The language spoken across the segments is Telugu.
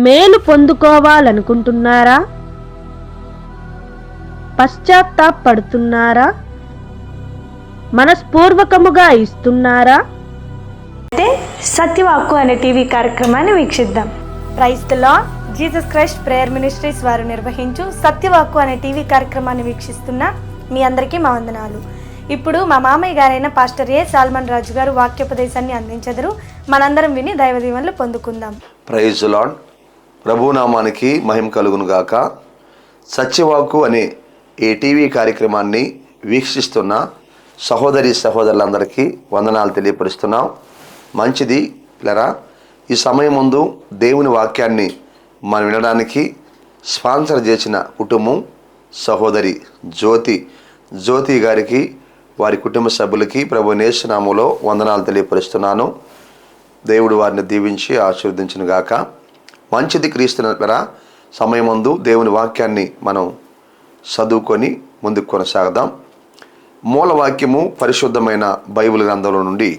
మేలు పొందుకోవాలనుకుంటున్నారా? పశ్చాత్తాపడుతున్నారా? మనస్పూర్వకముగా ఇస్తున్నారా? అయితే సత్యవాక్కు అనే టీవీ కార్యక్రమాన్ని వీక్షిద్దాం. Praise the Lord. Jesus Christ prayer ministries వారు నిర్వహించు సత్యవాక్కు అనే టీవీ కార్యక్రమాన్ని వీక్షిస్తున్న మీ అందరికీ మా వందనాలు. ఇప్పుడు మా మామయ్య గారైన పాస్టర్ ఏ సాల్మన్ రాజు గారు వాక్యోపదేశాన్ని అందించెదరు. మనందరం విని దైవ దీవెనలు పొందుకుందాం. Praise the Lord. ప్రభునామానికి మహిమ కలుగును గాక. సత్యవాక్కు అనే ఈ టీవీ కార్యక్రమాన్ని వీక్షిస్తున్న సహోదరి సహోదరులందరికీ వందనాలు తెలియపరుస్తున్నాం. మంచిది లేరా, ఈ సమయం ముందు దేవుని వాక్యాన్ని మనం వినడానికి స్పాన్సర్ చేసిన కుటుంబం సహోదరి జ్యోతి గారికి, వారి కుటుంబ సభ్యులకి ప్రభు యేసు నామములో వందనాలు తెలియపరుస్తున్నాను. దేవుడు వారిని దీవించి ఆశీర్వదించును గాక. మంచిది క్రీస్తునరా, సమయం ముందు దేవుని వాక్యాన్ని మనం చదువుకొని ముందుకు కొనసాగదాం. మూల వాక్యము పరిశుద్ధమైన బైబిల్ గ్రంథంలో నుండి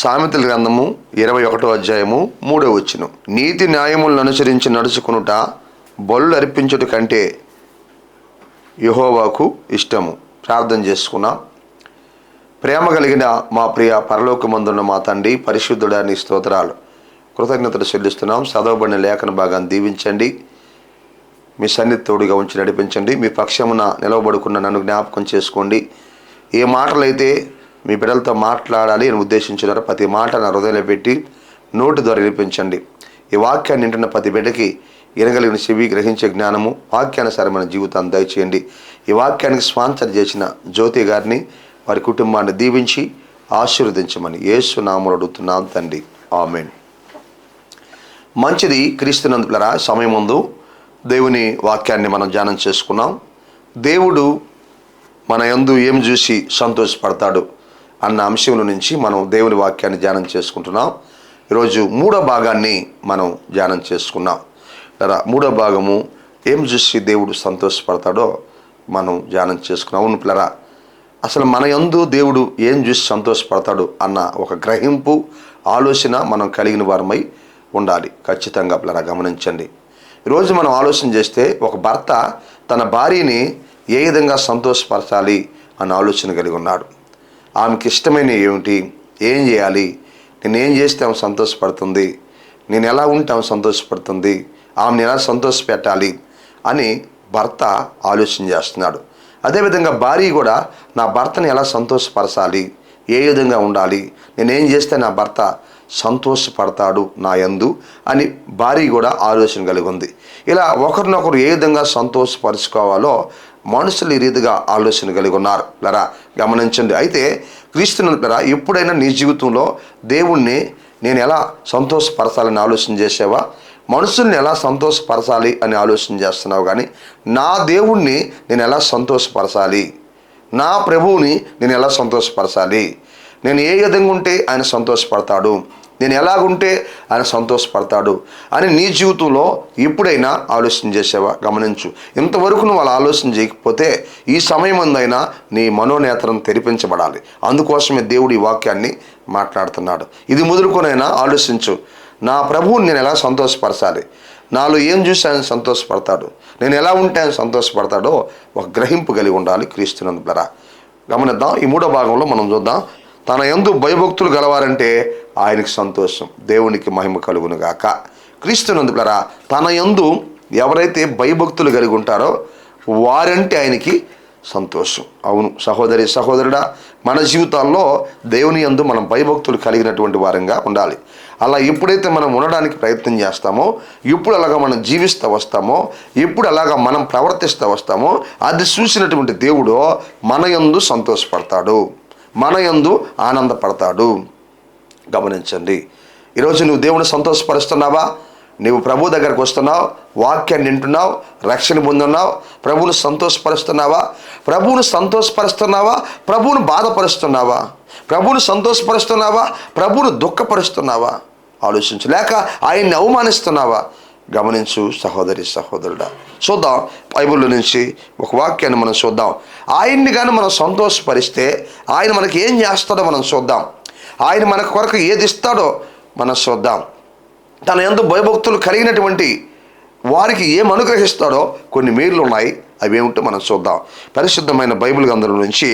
సామెతల గ్రంథము 21వ అధ్యాయము 3వ వచనం. నీతి న్యాయములను అనుసరించి నడుచుకొనుట బలులు అర్పించుట కంటే యెహోవాకు ఇష్టము. ప్రార్థన చేసుకున్నాం. ప్రేమ కలిగిన మా ప్రియ పరలోకమందున్న మా తండ్రి, పరిశుద్ధుడా నీ స్తోత్రాలు కృతజ్ఞతలు చెల్లిస్తున్నాం. చదవబడిన లేఖన భాగాన్ని దీవించండి, మీ సన్నిధి తోడుగా ఉంచి నడిపించండి. మీ పక్షమున నిలవబడుకున్న నన్ను జ్ఞాపకం చేసుకోండి. ఏ మాటలైతే మీ బిడ్డలతో మాట్లాడాలి అని ఉద్దేశించినారో ప్రతి మాట నా హృదయంలో పెట్టి నోటి ద్వారా వినిపించండి. ఈ వాక్యాన్ని వింటున్న ప్రతి బిడ్డకి వినగలిగిన చెవి, గ్రహించే జ్ఞానము, వాక్యానుసారమైన జీవితాన్ని దయచేయండి. ఈ వాక్యానికి స్పాన్సర్ చేసిన జ్యోతి గారిని, వారి కుటుంబాన్ని దీవించి ఆశీర్వదించమని యేసు నామములో అడుగుతున్నాం తండ్రి, ఆమేన్. మంచిది క్రీస్తునందులరా, సమయం ముందు దేవుని వాక్యాన్ని మనం ధ్యానం చేసుకున్నాం. దేవుడు మన యందు ఏం చూసి సంతోషపడతాడు అన్న అంశంలో నుంచి మనం దేవుని వాక్యాన్ని ధ్యానం చేసుకుంటున్నాం. ఈరోజు మూడో భాగాన్ని మనం ధ్యానం చేసుకున్నాం. మూడో భాగము ఏం చూసి దేవుడు సంతోషపడతాడో మనం ధ్యానం చేసుకున్నాం. అవును పిల్లరా, అసలు మన యందు దేవుడు ఏం చూసి సంతోషపడతాడు అన్న ఒక గ్రహింపు, ఆలోచన మనం కలిగిన వారమై ఉండాలి. ఖచ్చితంగా పిల్లరా గమనించండి. ఈరోజు మనం ఆలోచన చేస్తే ఒక భర్త తన భార్యని ఏ విధంగా సంతోషపరచాలి అన్న ఆలోచన కలిగి ఉన్నాడు. ఆమెకి ఇష్టమైన ఏమిటి, ఏం చేయాలి, నేను ఏం చేస్తే ఆమె సంతోషపడుతుంది, నేను ఎలా ఉంటే ఆమె సంతోషపడుతుంది, ఆమెను ఎలా సంతోషపెట్టాలి అని భర్త ఆలోచన చేస్తున్నాడు. అదేవిధంగా భార్య కూడా నా భర్తని ఎలా సంతోషపరచాలి, ఏ విధంగా ఉండాలి, నేనేం చేస్తే నా భర్త సంతోషపడతాడు నా యందు అని భార్య కూడా ఆలోచన కలిగి ఉంది. ఇలా ఒకరినొకరు ఏ విధంగా సంతోషపరుచుకోవాలో మనుషులు ఈ రీతిగా ఆలోచన కలిగి ఉన్నారు. లరా గమనించండి. అయితే క్రీస్తునందులరా, ఎప్పుడైనా నీ జీవితంలో దేవుణ్ణి నేను ఎలా సంతోషపరచాలని ఆలోచన చేసావా? మనుషుల్ని ఎలా సంతోషపరచాలి అని ఆలోచన చేస్తున్నావు. కానీ నా దేవుణ్ణి నేను ఎలా సంతోషపరచాలి, నా ప్రభువుని నేను ఎలా సంతోషపరచాలి, నేను ఏ విధంగా ఉంటే ఆయన సంతోషపడతాడు, నేను ఎలాగుంటే ఆయన సంతోషపడతాడు అని నీ జీవితంలో ఎప్పుడైనా ఆలోచన చేసావా? గమనించు. ఇంతవరకు నువ్వు అలా ఆలోచన చేయకపోతే ఈ సమయం అందైనా నీ మనోనేత్రం తెరిపించబడాలి. అందుకోసమే దేవుడు ఈ వాక్యాన్ని మాట్లాడుతున్నాడు. ఇది మొదలుకొనైనా ఆలోచించు. నా ప్రభువుని నేను ఎలా సంతోషపరచాలి, నాలో ఏం చూసి ఆయన సంతోషపడతాడు, నేను ఎలా ఉంటే ఆయన సంతోషపడతాడో ఒక గ్రహింపు కలిగి ఉండాలి. క్రీస్తునందులరా గమనిద్దాం. ఈ మూడో భాగంలో మనం చూద్దాం. తన యందు భయభక్తులు గలవారంటే ఆయనకి సంతోషం. దేవునికి మహిమ కలుగును గాక. క్రీస్తునందులరా, తన యందు ఎవరైతే భయభక్తులు కలిగి ఉంటారో వారంటే ఆయనకి సంతోషం. అవును సహోదరి సహోదరుడా, మన జీవితాల్లో దేవుని యందు మనం భయభక్తులు కలిగినటువంటి వారంగా ఉండాలి. అలా ఎప్పుడైతే మనం ఉండడానికి ప్రయత్నం చేస్తామో, ఎప్పుడు అలాగా మనం జీవిస్తూ వస్తామో, ఎప్పుడు అలాగా మనం ప్రవర్తిస్తూ వస్తామో అది చూసినటువంటి దేవుడు మన యందు సంతోషపడతాడు, మన యందు ఆనందపడతాడు. గమనించండి. ఈరోజు నువ్వు దేవుని సంతోషపరుస్తున్నావా? నువ్వు ప్రభు దగ్గరకు వస్తున్నావు, వాక్యాన్ని వింటున్నావు, రక్షణ పొందున్నావు, ప్రభువును సంతోషపరుస్తున్నావా? ప్రభువును సంతోషపరుస్తున్నావా? ప్రభువును బాధపరుస్తున్నావా? ప్రభువును సంతోషపరుస్తున్నావా? ప్రభువును దుఃఖపరుస్తున్నావా? ఆలోచించు. లేక ఆయన్ని అవమానిస్తున్నావా? గమనించు సహోదరి సహోదరుడా. చూద్దాం బైబిల్లో నుంచి ఒక వాక్యాన్ని మనం చూద్దాం. ఆయన్ని కానీ మనం సంతోషపరిస్తే ఆయన మనకి ఏం చేస్తాడో మనం చూద్దాం. ఆయన మన కొరకు ఏది ఇస్తాడో మనం చూద్దాం. తన యందు భయభక్తులు కలిగినటువంటి వారికి ఏం అనుగ్రహిస్తాడో కొన్ని మేళ్ళు ఉన్నాయి. అవి ఏమిటో మనం చూద్దాం. పరిశుద్ధమైన బైబిల్ గ్రంథం నుంచి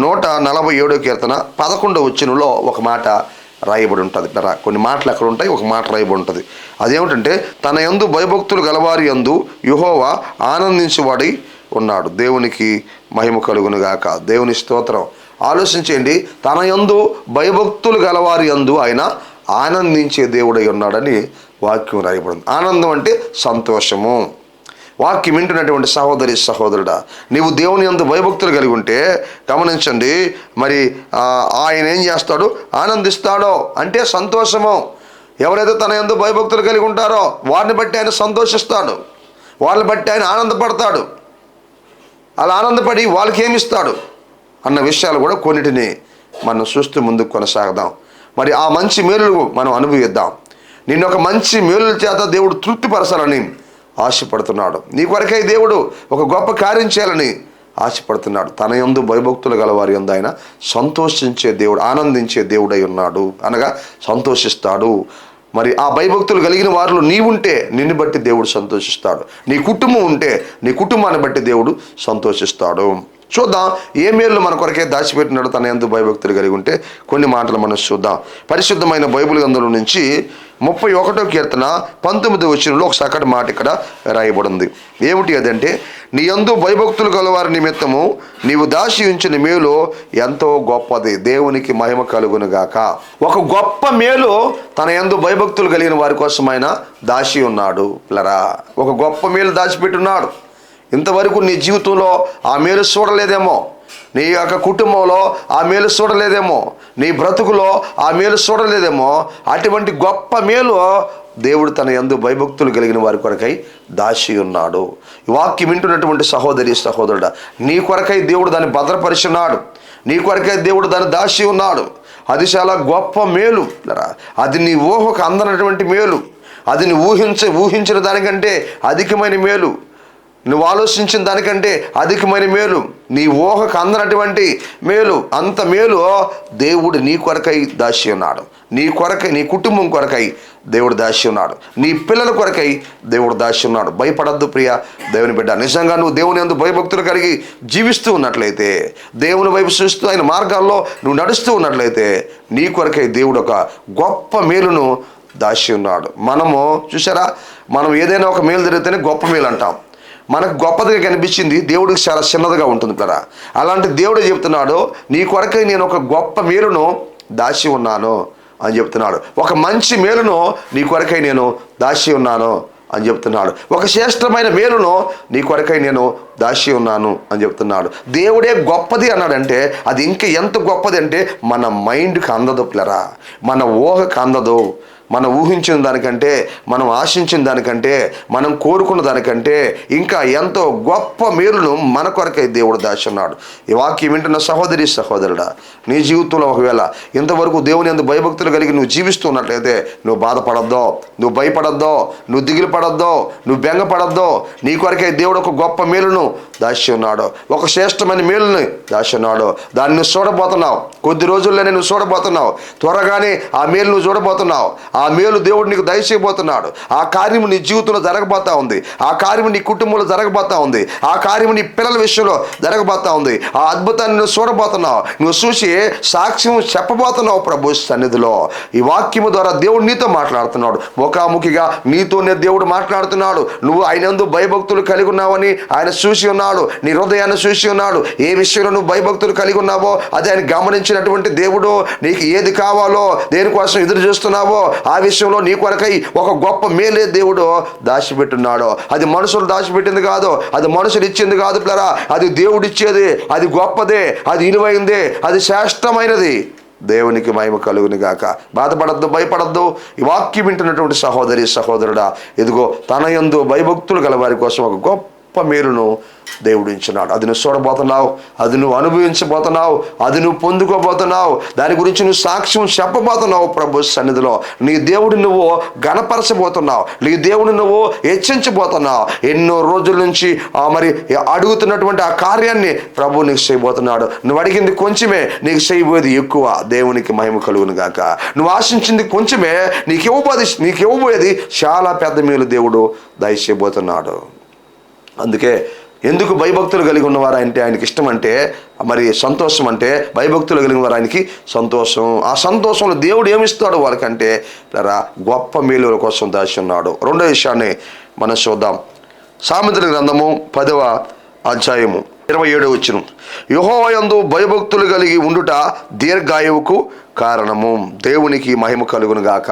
147వ కీర్తన 11వ వచనంలో ఒక మాట రాయబడి ఉంటుంది. కొన్ని మాటలు అక్కడ ఉంటాయి, ఒక మాట రాయబడి ఉంటుంది. అదేమిటంటే, తన యందు భయభక్తులు గలవారి యందు యెహోవా ఆనందించువాడై ఉన్నాడు. దేవునికి మహిమ కలుగును గాక. దేవుని స్తోత్రం. ఆలోచించండి, తన యందు భయభక్తులు గలవారి యందు ఆయన ఆనందించే దేవుడై ఉన్నాడని వాక్యం రాయబడింది. ఆనందం అంటే సంతోషము. వాక్యం వింటున్నటువంటి సహోదరి సహోదరుడా, నీవు దేవుని యందు భయభక్తులు కలిగి ఉంటే గమనించండి, మరి ఆయన ఏం చేస్తాడు? ఆనందిస్తాడో అంటే సంతోషము. ఎవరైతే తన యందు భయభక్తులు కలిగి ఉంటారో వారిని బట్టి ఆయన సంతోషిస్తాడు, వాళ్ళని బట్టి ఆయన ఆనందపడతాడు. అలా ఆనందపడి వాళ్ళకి ఏమిస్తాడు అన్న విషయాలు కూడా కొన్నిటిని మనం చూస్తూ ముందుకు కొనసాగదాం. మరి ఆ మంచి మేలులు మనం అనుభవిద్దాం. నిన్ను ఒక మంచి మేలుల చేత దేవుడు తృప్తిపరచాలని ఆశపడుతున్నాడు. నీ కొరకై దేవుడు ఒక గొప్ప కార్యం చేయాలని ఆశపడుతున్నాడు. తన యందు భయభక్తులు గలవారి యందు ఆయన సంతోషించే దేవుడు, ఆనందించే దేవుడై ఉన్నాడు, అనగా సంతోషిస్తాడు. మరి ఆ భయభక్తులు కలిగిన వారిలో నీవుంటే నిన్ను బట్టి దేవుడు సంతోషిస్తాడు. నీ కుటుంబం ఉంటే నీ కుటుంబాన్ని బట్టి దేవుడు సంతోషిస్తాడు. చూద్దాం ఏ మేలు మన కొరకే దాచిపెట్టినాడు తన యందు భయభక్తులు కలిగి ఉంటే. కొన్ని మాటలు మనం చూద్దాం. పరిశుద్ధమైన బైబిల్ గ్రంథం నుంచి 31వ కీర్తన 19వ వచనంలో ఒక చక్కటి మాట ఇక్కడ రాయబడింది. ఏమిటి అదంటే, నీ యందు భయభక్తులు గలవారి నిమిత్తము నీవు దాచి ఉంచిన మేలు ఎంతో గొప్పది. దేవునికి మహిమ కలుగును గాక. ఒక గొప్ప మేలు తన యందు భయభక్తులు కలిగిన వారి కోసం ఆయన దాచి ఉన్నాడు. పిల్లరా, ఒక గొప్ప మేలు దాచిపెట్టున్నాడు. ఇంతవరకు నీ జీవితంలో ఆ మేలు చూడలేదేమో, నీ యొక్క కుటుంబంలో ఆ మేలు చూడలేదేమో, నీ బ్రతుకులో ఆ మేలు చూడలేదేమో. అటువంటి గొప్ప మేలు దేవుడు తన యందు భయభక్తులు కలిగిన వారి కొరకై దాచి ఉన్నాడు. ఈ వాక్యం వింటున్నటువంటి సహోదరి సహోదరుడా, నీ కొరకై దేవుడు దాన్ని భద్రపరిచున్నాడు. నీ కొరకై దేవుడు దాన్ని దాచి ఉన్నాడు. అది చాలా గొప్ప మేలు. అది నీ ఊహకు అందనటువంటి మేలు. అది నీ ఊహించిన దానికంటే అధికమైన మేలు. నువ్వు ఆలోచించిన దానికంటే అధికమైన మేలు, నీ ఊహకు అందనటువంటి మేలు. అంత మేలు దేవుడు నీ కొరకై దాచి ఉన్నాడు. నీ కొరకై, నీ కుటుంబం కొరకై దేవుడు దాచి ఉన్నాడు. నీ పిల్లల కొరకై దేవుడు దాచి ఉన్నాడు. భయపడద్దు ప్రియ దేవుని బిడ్డ. నిజంగా నువ్వు దేవుని యందు భయభక్తులు కలిగి జీవిస్తూ ఉన్నట్లయితే, దేవుని వైపు చూస్తూ ఆయన మార్గాల్లో నువ్వు నడుస్తూ ఉన్నట్లయితే, నీ కొరకై దేవుడు ఒక గొప్ప మేలును దాచి ఉన్నాడు. మనము చూసారా, మనం ఏదైనా ఒక మేలు జరిగితేనే గొప్ప మేలు అంటాం. మనకు గొప్పదిగా కనిపించింది దేవుడికి చాలా చిన్నదిగా ఉంటుంది కదా. అలాంటి దేవుడు చెప్తున్నాడు, నీ కొరకై నేను ఒక గొప్ప మేలును దాచి ఉన్నాను అని చెప్తున్నాడు. ఒక మంచి మేలును నీ కొరకై నేను దాచి ఉన్నాను అని చెప్తున్నాడు. ఒక శ్రేష్టమైన మేలును నీ కొరకై నేను దాచి ఉన్నాను అని చెప్తున్నాడు. దేవుడే గొప్పది అన్నాడంటే అది ఇంకా ఎంత గొప్పది అంటే మన మైండ్కి అందదు పిల్లరా, మన ఊహకు అందదు. మనం ఊహించిన దానికంటే, మనం ఆశించిన దానికంటే, మనం కోరుకున్న దానికంటే ఇంకా ఎంతో గొప్ప మేలును మన కొరకై దేవుడు దాచి ఉన్నాడు. ఈ వాక్యం వింటున్న సహోదరి సహోదరుడా, నీ జీవితంలో ఒకవేళ ఇంతవరకు దేవుని యందు భయభక్తులు కలిగి నువ్వు జీవిస్తున్నట్లయితే నువ్వు బాధపడద్దో, నువ్వు భయపడద్దో, నువ్వు దిగులు పడద్దో, నువ్వు బెంగపడద్దో. నీ కొరకై దేవుడు ఒక గొప్ప మేలును దాచి ఉన్నాడు, ఒక శ్రేష్టమైన మేలుని దాచి ఉన్నాడు. దాన్ని నువ్వు చూడబోతున్నావు. కొద్ది రోజుల్లోనే నువ్వు చూడబోతున్నావు. త్వరగానే ఆ మేలు నువ్వు చూడబోతున్నావు. ఆ మేలు దేవుడు నీకు దయచేయబోతున్నాడు. ఆ కార్యము నీ జీవితంలో జరగబోతా ఉంది. ఆ కార్యము నీ కుటుంబంలో జరగబోతా ఉంది. ఆ కార్యము నీ పిల్లల విషయంలో జరగబోతా ఉంది. ఆ అద్భుతాన్ని నువ్వు చూడబోతున్నావు. నువ్వు చూసి సాక్ష్యం చెప్పబోతున్నావు ప్రభు సన్నిధిలో. ఈ వాక్యము ద్వారా దేవుడు నీతో మాట్లాడుతున్నాడు. ముఖాముఖిగా నీతోనే దేవుడు మాట్లాడుతున్నాడు. నువ్వు ఆయన యందు భయభక్తులు కలిగి ఉన్నావని ఆయన చూసి ఉన్నాడు. నీ హృదయాన్ని చూసి ఉన్నాడు. ఏ విషయంలో నువ్వు భయభక్తులు కలిగి ఉన్నావో అది ఆయన గమనించినటువంటి దేవుడు. నీకు ఏది కావాలో, దేనికోసం ఎదురు చూస్తున్నావో ఆ విషయంలో నీ కొరకై ఒక గొప్ప మేలే దేవుడు దాచిపెట్టున్నాడు. అది మనుషులు దాచిపెట్టింది కాదు, అది మనుషులు ఇచ్చింది కాదు పిల్లరా, అది దేవుడు ఇచ్చేది. అది గొప్పదే, అది విలువైందే, అది శ్రేష్టమైనది. దేవునికి మహిమ కలుగును గాక. బాధపడద్దు, భయపడద్దు. ఈ వాక్యం వింటున్నటువంటి సహోదరి సహోదరుడా, ఇదిగో తన యందు భయభక్తులు గల వారి కోసం ఒక గొప్ప మేలును దేవుడు ఇచ్చినాడు. అది నువ్వు చూడబోతున్నావు, అది నువ్వు అనుభవించబోతున్నావు, అది నువ్వు పొందుకోబోతున్నావు, దాని గురించి నువ్వు సాక్ష్యం చెప్పబోతున్నావు ప్రభు సన్నిధిలో. నీ దేవుడిని నువ్వు గణపరచబోతున్నావు, నీ దేవుడిని నువ్వు హెచ్చించబోతున్నావు. ఎన్నో రోజుల నుంచి మరి అడుగుతున్నటువంటి ఆ కార్యాన్ని ప్రభు నీకు చేయబోతున్నాడు. నువ్వు అడిగింది కొంచెమే, నీకు చేయబోయేది ఎక్కువ. దేవునికి మహిమ కలుగును గాక. నువ్వు ఆశించింది కొంచెమే, నీకు ఇవ్వబోయేది చాలా పెద్ద మేలు దేవుడు దయచేయబోతున్నాడు. అందుకే ఎందుకు భయభక్తులు కలిగి ఉన్నవారు అంటే ఆయనకి ఇష్టం అంటే, మరి సంతోషం అంటే భయభక్తులు కలిగిన వారు ఆయనకి సంతోషం. ఆ సంతోషంలో దేవుడు ఏమిస్తాడు వాళ్ళకంటే గొప్ప మేలుల కోసం దాచి ఉన్నాడు. రెండో విషయాన్ని మనం చూద్దాం. సామెతల గ్రంథము 10వ అధ్యాయము 27వ వచనం. యెహోవా యందు భయభక్తులు కలిగి ఉండుట దీర్ఘాయువుకు కారణము. దేవునికి మహిమ కలుగును గాక.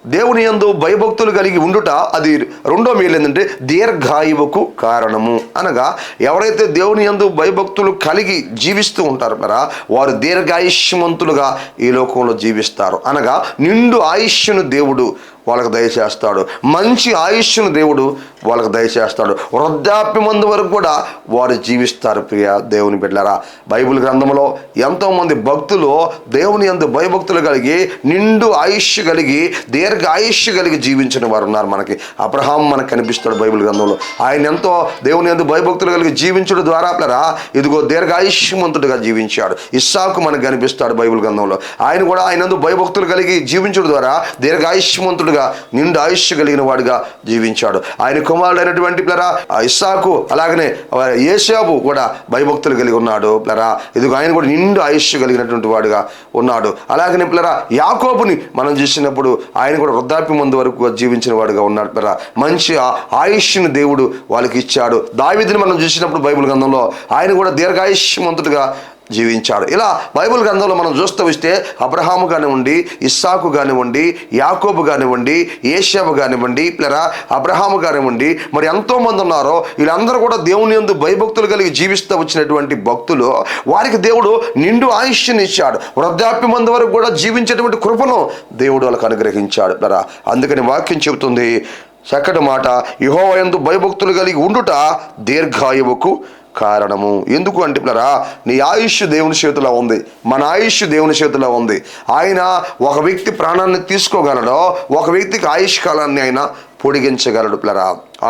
దేవుని యందు భయభక్తులు కలిగి ఉండుట అది రెండో మేలు ఏంటంటే దీర్ఘాయువుకు కారణము. అనగా ఎవరైతే దేవుని యందు భయభక్తులు కలిగి జీవిస్తూ ఉంటారో వారు దీర్ఘాయుష్యవంతులుగా ఈ లోకంలో జీవిస్తారు. అనగా నిండు ఆయుష్ను దేవుడు వాళ్ళకు దయచేస్తాడు, మంచి ఆయుష్ను దేవుడు వాళ్ళకు దయచేస్తాడు. వృద్ధాప్యమందు వరకు కూడా వారు జీవిస్తారు. ప్రియ దేవుని బిడ్డలారా, బైబిల్ గ్రంథంలో ఎంతోమంది భక్తులు దేవుని యందు భయభక్తులు కలిగి నిండు ఆయుష్ కలిగి దీర్ఘ ఆయుష్ కలిగి జీవించిన వారు ఉన్నారు. మనకి అబ్రహాం మనకు కనిపిస్తాడు బైబిల్ గ్రంథంలో. ఆయన ఎంతో దేవుని యందు భయభక్తులు కలిగి జీవించడం ద్వారా ఇదిగో దీర్ఘాయుష్యవంతుడిగా జీవించాడు. ఇస్సాకు మనకు కనిపిస్తాడు బైబిల్ గ్రంథంలో. ఆయన కూడా ఆయన యందు భయభక్తులు కలిగి జీవించడం ద్వారా దీర్ఘాయుష్యవంతుడు నిండు ఆయుష్ కలిగిన వాడిగా జీవించాడు. ఆయన కుమారుడైనటువంటి ఇస్సాకు అలాగనే యేసాబు కూడా భయభక్తులు కలిగి ఉన్నాడు. ఇదిగో ఆయన కూడా నిండు ఆయుష్ కలిగినటువంటి వాడుగా ఉన్నాడు. అలాగనే యాకోబుని మనం చూసినప్పుడు ఆయన కూడా వృద్ధాప్యం ముందు వరకు జీవించిన వాడుగా ఉన్నాడు. మంచి ఆయుష్ని దేవుడు వాళ్ళకి ఇచ్చాడు. దావీదుని మనం చూసినప్పుడు బైబిల్ గ్రంథంలో ఆయన కూడా దీర్ఘాయుష్యవంతుడిగా జీవించాడు. ఇలా బైబిల్ గ్రంథంలో మనం చూస్తూ వస్తే అబ్రహాము కానివ్వండి, ఇస్సాకు కానివ్వండి, యాకోబు కానివ్వండి, యేషాబు కానివ్వండి, అబ్రహాము కానివ్వండి, మరి ఎంతోమంది ఉన్నారో వీళ్ళందరూ కూడా దేవుని యందు భయభక్తులు కలిగి జీవిస్తూ వచ్చినటువంటి భక్తులు. వారికి దేవుడు నిండు ఆయుష్ని ఇచ్చాడు. వృద్ధాప్యమందు వరకు కూడా జీవించేటువంటి కృపను దేవుడు వాళ్ళకు అనుగ్రహించాడు. అందుకని వాక్యం చెబుతుంది చక్కటి మాట, యెహోవా యందు భయభక్తులు కలిగి ఉండుట దీర్ఘాయువుకు కారణము. ఎందుకు అంటే నీ ఆయుష్ దేవుని చేతిలో ఉంది, మన ఆయుష్ దేవుని చేతిలో ఉంది. ఆయన ఒక వ్యక్తి ప్రాణాన్ని తీసుకోగలడో, ఒక వ్యక్తికి ఆయుష్ కాలాన్ని ఆయన పొడిగించగలడు.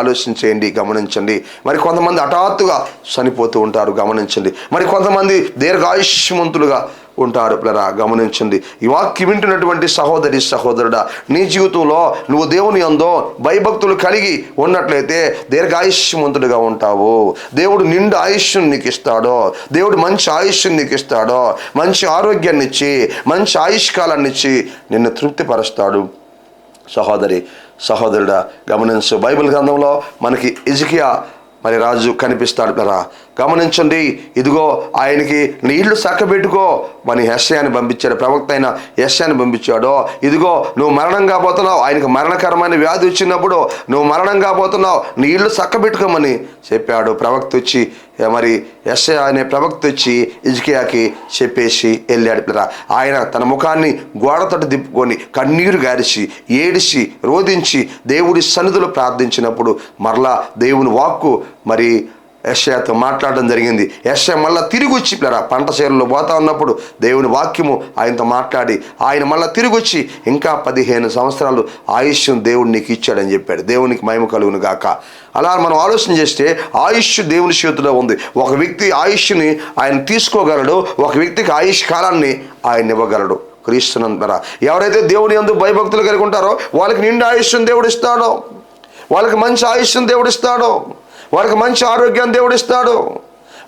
ఆలోచించేయండి, గమనించండి. మరి కొంతమంది హఠాత్తుగా చనిపోతూ ఉంటారు, గమనించండి. మరి కొంతమంది దీర్ఘాయుష్యవంతులుగా ఉంటారు. గమనించండి. ఈ వాక్యం వింటున్నటువంటి సహోదరి సహోదరుడా, నీ జీవితంలో నువ్వు దేవుని యందు భయభక్తులు కలిగి ఉన్నట్లయితే దీర్ఘాయుష్యవంతుడిగా ఉంటావు. దేవుడు నిండు ఆయుష్ను నీకు ఇస్తాడో, దేవుడు మంచి ఆయుష్ను నీకు ఇస్తాడో, మంచి ఆరోగ్యాన్ని ఇచ్చి మంచి ఆయుష్కాలాన్ని ఇచ్చి నిన్ను తృప్తిపరుస్తాడు. సహోదరి సహోదరుడా, గమనించు. బైబిల్ గ్రంథంలో మనకి హిజ్కియా మరి రాజు కనిపిస్తాడు. గమనించండి. ఇదిగో ఆయనకి నీళ్లు చక్కబెట్టుకో మన యెషయాని పంపించాడు, ప్రవక్త అయిన యెషయాని పంపించాడు. ఇదిగో నువ్వు మరణంగా పోతున్నావు, ఆయనకు మరణకరమైన వ్యాధి వచ్చినప్పుడు నువ్వు మరణంగా పోతున్నావు, నీళ్లు చక్కబెట్టుకోమని చెప్పాడు. ప్రవక్త వచ్చి మరి యెషయా అనే ప్రవక్త వచ్చి హిజ్కియాకి చెప్పేసి వెళ్ళాడు. ఆయన తన ముఖాన్ని గోడతోటి దిప్పుకొని కన్నీరు గారిచి ఏడిసి రోధించి దేవుడి సన్నిధిలో ప్రార్థించినప్పుడు మరలా దేవుని వాక్కు మరి యెషయాతో మాట్లాడడం జరిగింది. యెషయా మళ్ళీ తిరిగి వచ్చి పంట చేరులో పోతా ఉన్నప్పుడు దేవుని వాక్యము ఆయనతో మాట్లాడి ఆయన మళ్ళీ తిరిగి వచ్చి ఇంకా 15 సంవత్సరాలు ఆయుష్యం దేవుడు నీకు ఇచ్చాడని చెప్పాడు. దేవునికి మహిమ కలుగును గాక. అలా మనం ఆలోచన చేస్తే ఆయుష్ దేవుని చేతిలో ఉంది. ఒక వ్యక్తి ఆయుష్ని ఆయన తీసుకోగలడు, ఒక వ్యక్తికి ఆయుష్ కాలాన్ని ఆయన ఇవ్వగలడు. క్రీస్తునందరా ఎవరైతే దేవుని యందు భయభక్తులు కలిగి ఉంటారో వాళ్ళకి నిండు ఆయుష్ను దేవుడు ఇస్తాడో, వాళ్ళకి మంచి ఆయుష్ను దేవుడు ఇస్తాడో, వారికి మంచి ఆరోగ్యాన్ని దేవుడిస్తాడు.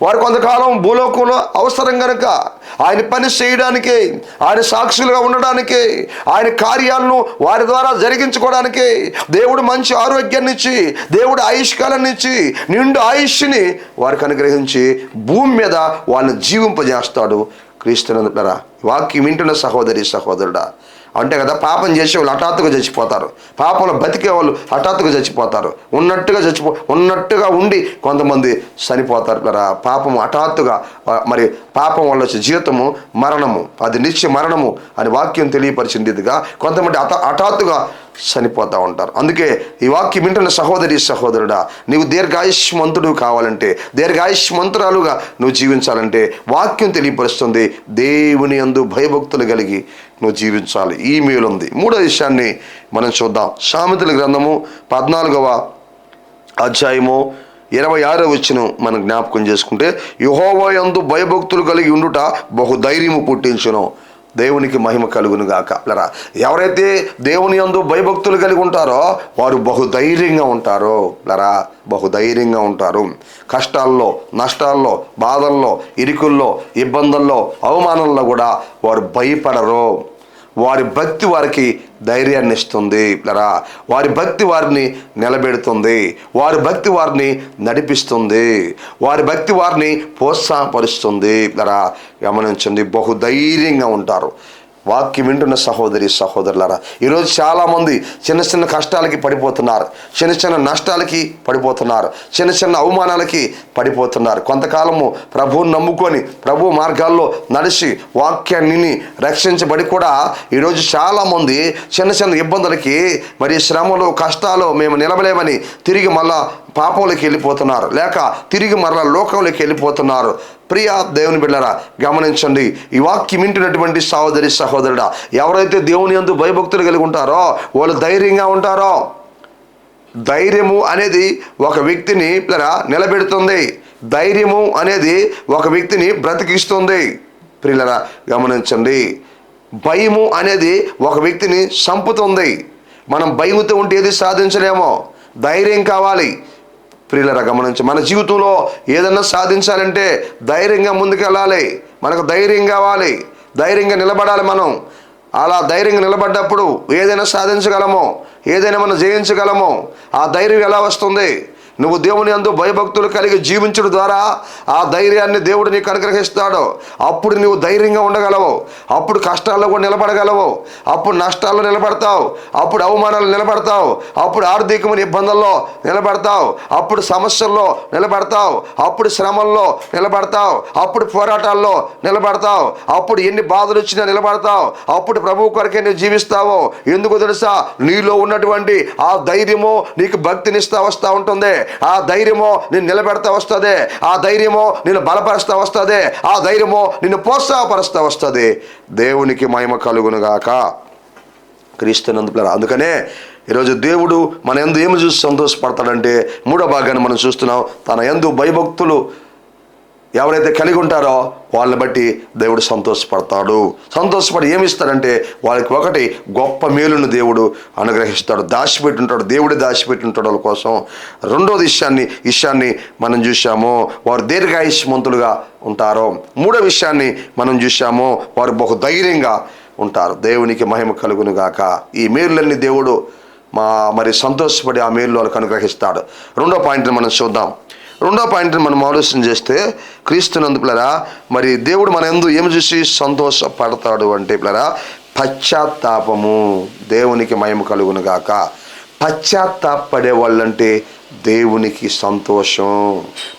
వారు కొంతకాలం భూలోకంలో అవసరం కనుక ఆయన పని చేయడానికి, ఆయన సాక్షులుగా ఉండడానికి, ఆయన కార్యాలను వారి ద్వారా జరిగించుకోవడానికి దేవుడు మంచి ఆరోగ్యాన్ని ఇచ్చి, దేవుడు ఆయుష్కాలాన్ని ఇచ్చి, నిండు ఆయుష్ని వారికి అనుగ్రహించి భూమి మీద వాళ్ళని జీవింపజేస్తాడు. క్రీస్తునందులారా, వాక్యం వింటున్న సహోదరి సహోదరుడా, అంటే కదా పాపం చేసే వాళ్ళు హఠాత్తుగా చచ్చిపోతారు, పాపంలో బతికే వాళ్ళు హఠాత్తుగా చచ్చిపోతారు, ఉన్నట్టుగా ఉండి కొంతమంది చనిపోతారు. పాపం హఠాత్తుగా మరి పాపం వల్ల వచ్చే జీవితము మరణము, అది నిత్య మరణము అని వాక్యం తెలియపరిచింది. ఇదిగా కొంతమంది హఠాత్తుగా చనిపోతూ ఉంటారు. అందుకే ఈ వాక్యం వింటున్న సహోదరి సహోదరుడా, నీవు దీర్ఘాయుష్మంతుడు కావాలంటే, దీర్ఘాయుష్మంతురాలుగా నువ్వు జీవించాలంటే వాక్యం తెలియపరుస్తుంది. దేవుని యందు భయభక్తులు కలిగి నువ్వు జీవించాలి. ఈ మేలుంది. మూడో విషయాన్ని మనం చూద్దాం. సామెతల గ్రంథము 14వ అధ్యాయము 26వ వచనం మనం జ్ఞాపకం చేసుకుంటే, యెహోవా యందు భయభక్తులు కలిగి ఉండుట బహుధైర్యము పుట్టించును. దేవునికి మహిమ కలుగును గాక. ఎవరైతే దేవుని యందు భయభక్తులు కలిగి ఉంటారో వారు బహుధైర్యంగా ఉంటారో బహుధైర్యంగా ఉంటారు. కష్టాల్లో, నష్టాల్లో, బాధల్లో, ఇరుకుల్లో, ఇబ్బందుల్లో, అవమానంలో కూడా వారు భయపడరు. వారి భక్తి వారికి ధైర్యాన్ని ఇస్తుంది. వారి భక్తి వారిని నిలబెడుతుంది. వారి భక్తి వారిని నడిపిస్తుంది. వారి భక్తి వారిని ప్రోత్సాహపరుస్తుంది. గమనించండి, బహుధైర్యంగా ఉంటారు. వాక్యం వింటున్న సహోదరి సహోదరులారా, ఈరోజు చాలామంది చిన్న చిన్న కష్టాలకి పడిపోతున్నారు, చిన్న చిన్న నష్టాలకి పడిపోతున్నారు, చిన్న చిన్న అవమానాలకి పడిపోతున్నారు. కొంతకాలము ప్రభువుని నమ్ముకొని ప్రభు మార్గాల్లో నడిచి వాక్యాన్ని రక్షించబడి కూడా ఈరోజు చాలామంది చిన్న చిన్న ఇబ్బందులకి, మరి శ్రమలు, కష్టాలు మేము నిలబలేమని తిరిగి మళ్ళా పాపంలోకి వెళ్ళిపోతున్నారు, లేక తిరిగి మరలా లోకంలోకి వెళ్ళిపోతున్నారు. ప్రియ దేవుని బిడ్డలారా, గమనించండి, ఈ వాక్యం వింటున్నటువంటి సహోదరి సహోదరుడా, ఎవరైతే దేవుని యందు భయభక్తులు కలిగి ఉంటారో వాళ్ళు ధైర్యంగా ఉంటారో. ధైర్యము అనేది ఒక వ్యక్తిని నిలబెడుతుంది. ధైర్యము అనేది ఒక వ్యక్తిని బ్రతికిస్తుంది. ప్రియులరా, గమనించండి, భయము అనేది ఒక వ్యక్తిని చంపుతుంది. మనం భయంతో ఉంటే ఏది సాధించలేమో. ధైర్యం కావాలి. ప్రియులరా, గమనించి మన జీవితంలో ఏదన్నా సాధించాలంటే ధైర్యంగా ముందుకెళ్ళాలి. మనకు ధైర్యం కావాలి, ధైర్యంగా నిలబడాలి. మనం అలా ధైర్యంగా నిలబడ్డప్పుడు ఏదైనా సాధించగలమో, ఏదైనా మనం జయించగలమో. ఆ ధైర్యం ఎలా వస్తుంది? నువ్వు దేవుని యందు భయభక్తులు కలిగి జీవించడం ద్వారా ఆ ధైర్యాన్ని దేవుడు నీకు అనుగ్రహిస్తాడు. అప్పుడు నువ్వు ధైర్యంగా ఉండగలవు. అప్పుడు కష్టాల్లో కూడా నిలబడగలవు. అప్పుడు నష్టాల్లో నిలబడతావు. అప్పుడు అవమానాలు నిలబడతావు. అప్పుడు ఆర్థికమైన ఇబ్బందుల్లో నిలబడతావు. అప్పుడు సమస్యల్లో నిలబడతావు. అప్పుడు శ్రమల్లో నిలబడతావు. అప్పుడు పోరాటాల్లో నిలబడతావు. అప్పుడు ఎన్ని బాధలు వచ్చినా నిలబడతావు. అప్పుడు ప్రభువు కొరకే నువ్వు జీవిస్తావు. ఎందుకు తెలుసా? నీలో ఉన్నటువంటి ఆ ధైర్యము నీకు భక్తినిస్తా వస్తూ ఉంటుంది. ఆ ధైర్యము నిన్ను నిలబెడతా వస్తుంది. ఆ ధైర్యము నిన్ను బలపరుస్తా వస్తుంది. ఆ ధైర్యము నిన్ను ప్రోత్సాహపరుస్తా వస్తుంది. దేవునికి మహిమ కలుగును గాక. క్రీస్తునందు. అందుకనే ఈరోజు దేవుడు మన యందు ఏమి చూసి సంతోషపడతాడంటే, మూడో భాగాన్ని మనం చూస్తున్నాం. తన యందు భయభక్తులు ఎవరైతే కలిగి ఉంటారో వాళ్ళని బట్టి దేవుడు సంతోషపడతాడు. సంతోషపడి ఏమిస్తాడంటే వాళ్ళకి ఒకటి గొప్ప మేలును దేవుడు అనుగ్రహిస్తాడు. దాచిపెట్టుంటాడు. దేవుడే దాచిపెట్టుంటాడు వాళ్ళ కోసం. రెండోది విషయాన్ని మనం చూసాము, వారు దీర్ఘాయుష్మంతులుగా ఉంటారు. మూడో విషయాన్ని మనం చూసాము, వారు బహు ధైర్యంగా ఉంటారు. దేవునికి మహిమ కలుగును గాక. ఈ మేలులన్నీ దేవుడు మరి సంతోషపడి ఆ మేలు వాళ్ళకి అనుగ్రహిస్తాడు. రెండో పాయింట్ని మనం చూద్దాం. రెండో పాయింట్ని మనం ఆలోచన చేస్తే, క్రీస్తునందు పిల్లరా, మరి దేవుడు మన యందు ఏమి చూసి సంతోషపడతాడు అంటే పిల్లరా, పశ్చాత్తాపము. దేవునికి మహిమ కలుగును గాక. పశ్చాత్తాపడే వాళ్ళంటే దేవునికి సంతోషం.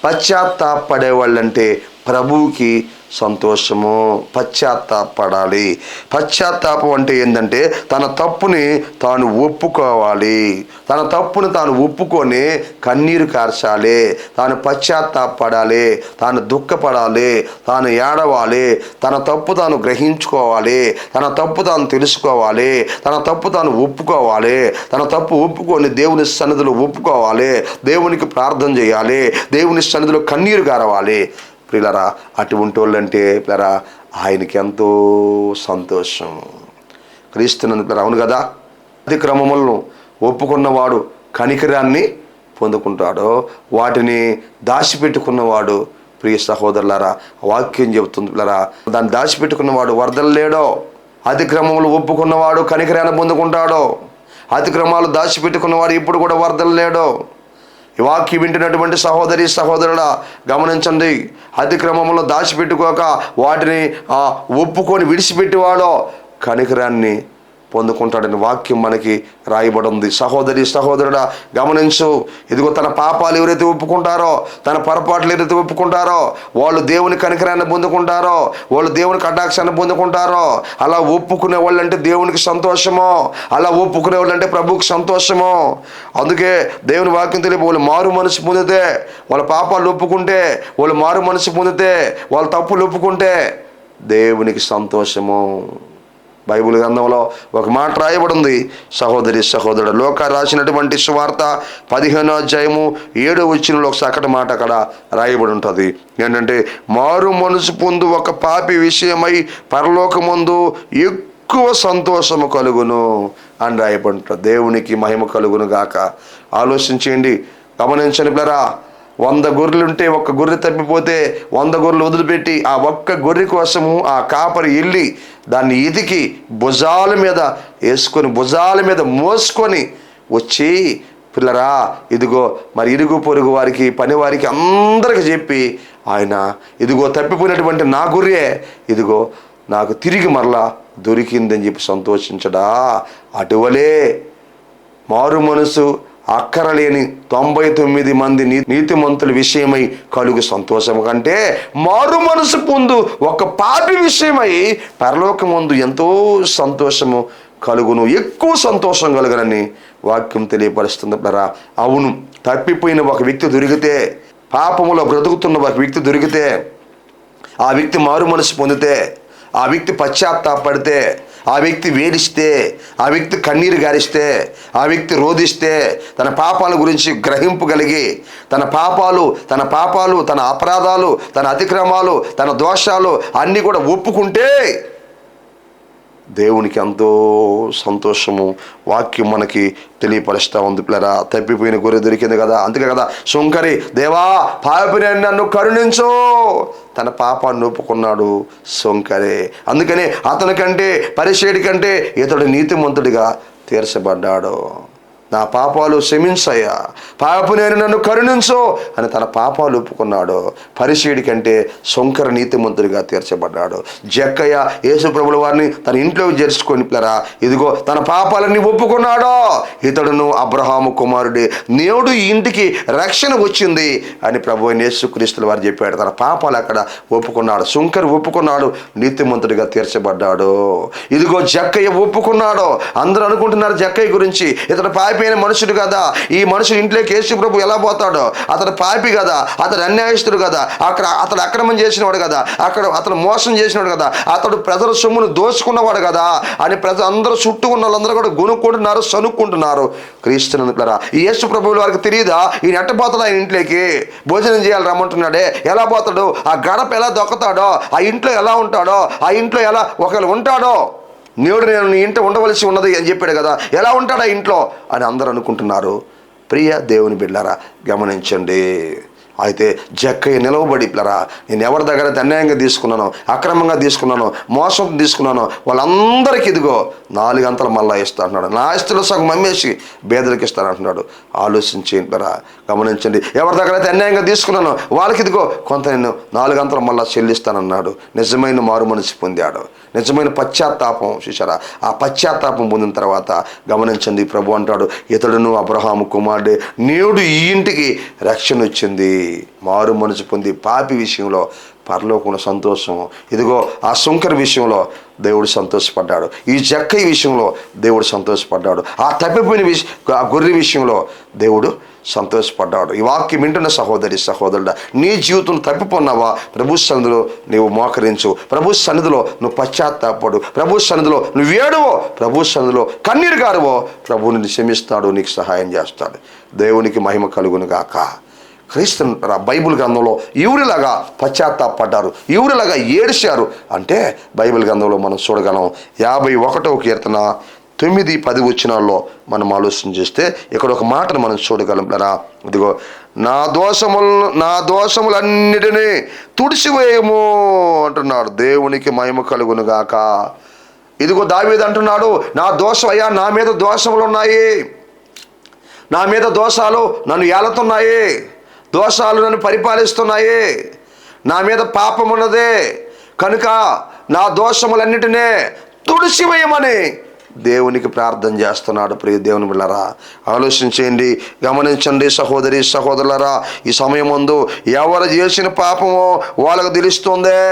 పశ్చాత్తాపడే వాళ్ళంటే ప్రభువుకి సంతోషము. పశ్చాత్తాపడాలి. పశ్చాత్తాపం అంటే ఏంటంటే తన తప్పుని తాను ఒప్పుకోవాలి. తన తప్పుని తాను ఒప్పుకొని కన్నీరు కార్చాలి. తాను పశ్చాత్తాపడాలి. తాను దుఃఖపడాలి. తాను ఏడవాలి. తన తప్పు తాను గ్రహించుకోవాలి. తన తప్పు తాను తెలుసుకోవాలి. తన తప్పు తాను ఒప్పుకోవాలి. తన తప్పు ఒప్పుకొని దేవుని సన్నిధిలో ఒప్పుకోవాలి. దేవునికి ప్రార్థన చేయాలి. దేవుని సన్నిధిలో కన్నీరు గారవాలి. ప్రియులరా, అటువంటి వాళ్ళంటే పిల్లరా ఆయనకి ఎంతో సంతోషం. క్రీస్తునందు పిల్లరా, అవును కదా. అతిక్రమములను ఒప్పుకున్నవాడు కనికరాన్ని పొందుకుంటాడు. వాటిని దాచిపెట్టుకున్నవాడు, ప్రియ సహోదరులారా, వాక్యం చెబుతుంది పిల్లరా, దాన్ని దాచిపెట్టుకున్నవాడు వరదలేడో. అతిక్రమములు ఒప్పుకున్నవాడు కనికరాన్ని పొందుకుంటాడు. అతిక్రమాలు దాచిపెట్టుకున్నవాడు ఇప్పుడు కూడా వరదలు లేడు. ఈ వాక్యం వింటున్నటువంటి సహోదరి సహోదరుడా, గమనించండి. అతిక్రమంలో దాచిపెట్టుకోక వాటిని ఒప్పుకొని విడిచిపెట్టేవాడో కనికరాన్ని పొందుకుంటాడని వాక్యం మనకి రాయబడి ఉంది. సహోదరి సహోదరుడా గమనించు, ఇదిగో తన పాపాలు ఎవరైతే ఒప్పుకుంటారో, తన పొరపాట్లు ఎవరైతే ఒప్పుకుంటారో వాళ్ళు దేవుని కనికరాన్ని పొందుకుంటారో, వాళ్ళు దేవుని కటాక్షాన్ని పొందుకుంటారో. అలా ఒప్పుకునే వాళ్ళు అంటే దేవునికి సంతోషము, అలా ఒప్పుకునే వాళ్ళు అంటే ప్రభువుకి సంతోషము. అందుకే దేవుని వాక్యం తెలియ వాళ్ళు మారు మనసు పొందితే, వాళ్ళ పాపాలు ఒప్పుకుంటే, వాళ్ళు మారు మనసు పొందితే, వాళ్ళ తప్పులు ఒప్పుకుంటే దేవునికి సంతోషము. బైబిల్ గ్రంథంలో ఒక మాట రాయబడి ఉంది. సహోదరి సహోదరుడు, లోకా రాసినటువంటి సువార్త 15వ అధ్యాయము 7వ వచనంలో ఒక చక్కటి మాట అక్కడ రాయబడి ఉంటుంది. ఏంటంటే, మారు మనసు పొందు ఒక పాపి విషయమై పరలోకమందు ఎక్కువ సంతోషము కలుగును అని రాయబడి ఉంటుంది. దేవునికి మహిమ కలుగును గాక. ఆలోచించండి, గమనించండి పిల్లరా. 100 గొర్రెలుంటే ఒక్క గొర్రె తప్పిపోతే 100 గొర్రెలు వదిలిపెట్టి ఆ ఒక్క గొర్రె కోసము ఆ కాపరి వెళ్ళి దాన్ని ఎతికి భుజాల మీద వేసుకొని, భుజాల మీద మోసుకొని వచ్చి, పిల్లరా ఇదిగో మరి ఇరుగు పొరుగు వారికి, పని వారికి అందరికి చెప్పి, ఆయన ఇదిగో తప్పిపోయినటువంటి నా గొర్రె ఇదిగో నాకు తిరిగి మరలా దొరికిందని చెప్పి సంతోషించడా. అటువలే మారు మనసు అక్కరలేని 99 మంది నీతిమంతుల విషయమై కలుగు సంతోషము కంటే మారు మనసు పొందు ఒక పాపి విషయమై పరలోకమందు ఎంతో సంతోషము కలుగును, ఎక్కువ సంతోషం కలుగునని వాక్యం తెలియపరుస్తుంది. అవును, తప్పిపోయిన ఒక వ్యక్తి దొరికితే, పాపములో బ్రతుకుతున్న ఒక వ్యక్తి దొరికితే, ఆ వ్యక్తి మారు మనసు పొందితే, ఆ వ్యక్తి పశ్చాత్తాపడితే, ఆ వ్యక్తి వేడిస్తే, ఆ వ్యక్తి కన్నీరు గారిస్తే, ఆ వ్యక్తి రోధిస్తే, తన పాపాల గురించి గ్రహింపు కలిగి తన పాపాలు తన అపరాధాలు, తన అతిక్రమాలు, తన దోషాలు అన్నీ కూడా ఒప్పుకుంటే దేవునికి ఎంతో సంతోషము. వాక్యం మనకి తెలియపరుస్తూ ఉంది. పిల్లరా, తప్పిపోయిన గొర్రె దొరికింది కదా, అందుకే కదా సుంకరి, దేవా పాపిని నన్ను కరుణించు, తన పాపాన్ని ఒప్పుకున్నాడు సుంకరే. అందుకనే అతని కంటే, పరిసేడి కంటే ఇతడు నీతిమంతుడిగా తీర్చబడ్డాడు. నా పాపాలు క్షమించయ్యా, పాపిని నన్ను కరుణించు అని తన పాపాలు ఒప్పుకున్నాడు. పరిసేడి కంటే సుంకర నీతిమంతుడిగా తీర్చబడ్డాడు. జక్కయ్య యేసుప్రభుల వారిని తన ఇంట్లో చేర్చుకొని పిల్లరా ఇదిగో తన పాపాలన్నీ ఒప్పుకున్నాడు. ఇతడును అబ్రహాము కుమారుడే, నేడు ఈ ఇంటికి రక్షణ వచ్చింది అని ప్రభు యేసుక్రీస్తుల వారు చెప్పాడు. తన పాపాలు అక్కడ ఒప్పుకున్నాడు. సుంకరు ఒప్పుకున్నాడు, నీతిమంతుడిగా తీర్చబడ్డాడు. ఇదిగో జక్కయ్య ఒప్పుకున్నాడు. అందరూ అనుకుంటున్నారు జక్కయ్య గురించి, ఇతడు పాపి మనుషుడు కదా, ఈ మనుషుడు ఇంట్లోకి యేసు ప్రభు ఎలా పోతాడో, అతడు పాపి కదా, అతడు అన్యాయస్తుడు కదా, అతడు అక్రమం చేసినవాడు కదా, అతడు మోసం చేసినవాడు కదా, అతడు ప్రజల సొమ్మును దోచుకున్నవాడు కదా అని ప్రజలు అందరూ చుట్టూ ఉన్న వాళ్ళందరూ కూడా గొనుక్కుంటున్నారు, సనుక్కుంటున్నారు. క్రీస్తునందుకులారా, ఈ యేసు ప్రభువుల వారికి తెలియదా ఈయన ఎట్ట పోతాడు, ఆయన ఇంట్లోకి భోజనం చేయాలి రమ్మంటున్నాడే, ఎలా పోతాడు, ఆ గడప ఎలా దొక్కుతాడో, ఆ ఇంట్లో ఎలా ఉంటాడో, ఆ ఇంట్లో ఎలా ఒకవేళ ఉంటాడో, నేడు నేను నీ ఇంట ఉండవలసి ఉన్నది అని చెప్పాడు కదా, ఎలా ఉంటాడా ఇంట్లో అని అందరూ అనుకుంటున్నారు. ప్రియ దేవుని బిడ్డలారా గమనించండి. అయితే జక్కయ్య నిలవబడి, పిల్లరా నేను ఎవరి దగ్గర అన్యాయంగా తీసుకున్నానో, అక్రమంగా తీసుకున్నానో, మోసం తీసుకున్నానో వాళ్ళందరికీ ఇదిగో 4 అంతలు మళ్ళా ఇస్తా అంటున్నాడు. నా ఆస్తిలో సగం అమ్మేసి పేదలకు ఇస్తానంటున్నాడు. ఆలోచించేయండి పిల్లరా, గమనించండి. ఎవరి దగ్గర అయితే అన్యాయంగా తీసుకున్నానో వాళ్ళకి ఇదిగో కొంత నేను 4 అంతలు మళ్ళా చెల్లిస్తానన్నాడు. నిజమైన మారు మనసు పొందాడు, నిజమైన పశ్చాత్తాపం. చూసారా, ఆ పశ్చాత్తాపం పొందిన తర్వాత గమనించండి, ప్రభు అంటాడు, ఇతడును అబ్రహాము కుమారుడే, నేడు ఈ ఇంటికి రక్షణ వచ్చింది. మారు మనసు పొంది పాపి విషయంలో పరలోకంలో సంతోషం. ఇదిగో ఆ సుంకరి విషయంలో దేవుడు సంతోషపడ్డాడు, ఈ జక్కయ్య విషయంలో దేవుడు సంతోషపడ్డాడు, ఆ తప్పిపోయిన ఆ గొర్రె విషయంలో దేవుడు సంతోషపడ్డాడు. ఈ వాక్యం వింటున్న సహోదరి సహోదరుడా, నీ జీవితం తప్పిపోన్నావా, ప్రభు సన్నిధిలో నీవు మోకరించు, ప్రభు సన్నిధిలో నువ్వు పశ్చాత్తాపడు, ప్రభు సన్నిధిలో నువ్వు ఏడువో, ప్రభు సన్నిధిలో కన్నీరు గారువో, ప్రభు నిన్ను క్షమిస్తాడు, నీకు సహాయం చేస్తాడు. దేవునికి మహిమ కలుగును గాక. క్రీస్తు బైబిల్ గ్రంథంలో ఎవరిలాగా పశ్చాత్తాపడ్డారు, ఎవరిలాగా ఏడ్చారు అంటే బైబిల్ గ్రంథంలో మనం చూడగలం. 51వ కీర్తన 9-10 వచనాల్లో మనం ఆలోచన చేస్తే ఇక్కడ ఒక మాటను మనం చూడగలం. ఇదిగో నా దోషములన్నిటినీ తుడిచివేయము అంటున్నాడు. దేవునికి మహిమ కలుగును గాక. ఇదిగో దావీదు అంటున్నాడు, నా దోషం అయ్యా, నా మీద దోషములు ఉన్నాయి, నా మీద దోషాలు నన్ను ఏలుతున్నాయి, దోషాలు నన్ను పరిపాలిస్తున్నాయి, నా మీద పాపం ఉన్నదే కనుక నా దోషములన్నిటినీ తుడిచివేయమని దేవునికి ప్రార్థన చేస్తున్నాడు. ప్రియ దేవుని బిడ్డలారా, ఆలోచించేయండి, గమనించండి సహోదరి సహోదరులారా. ఈ సమయం ముందు ఎవరు చేసిన పాపమో వాళ్ళకు తెలుస్తుందే.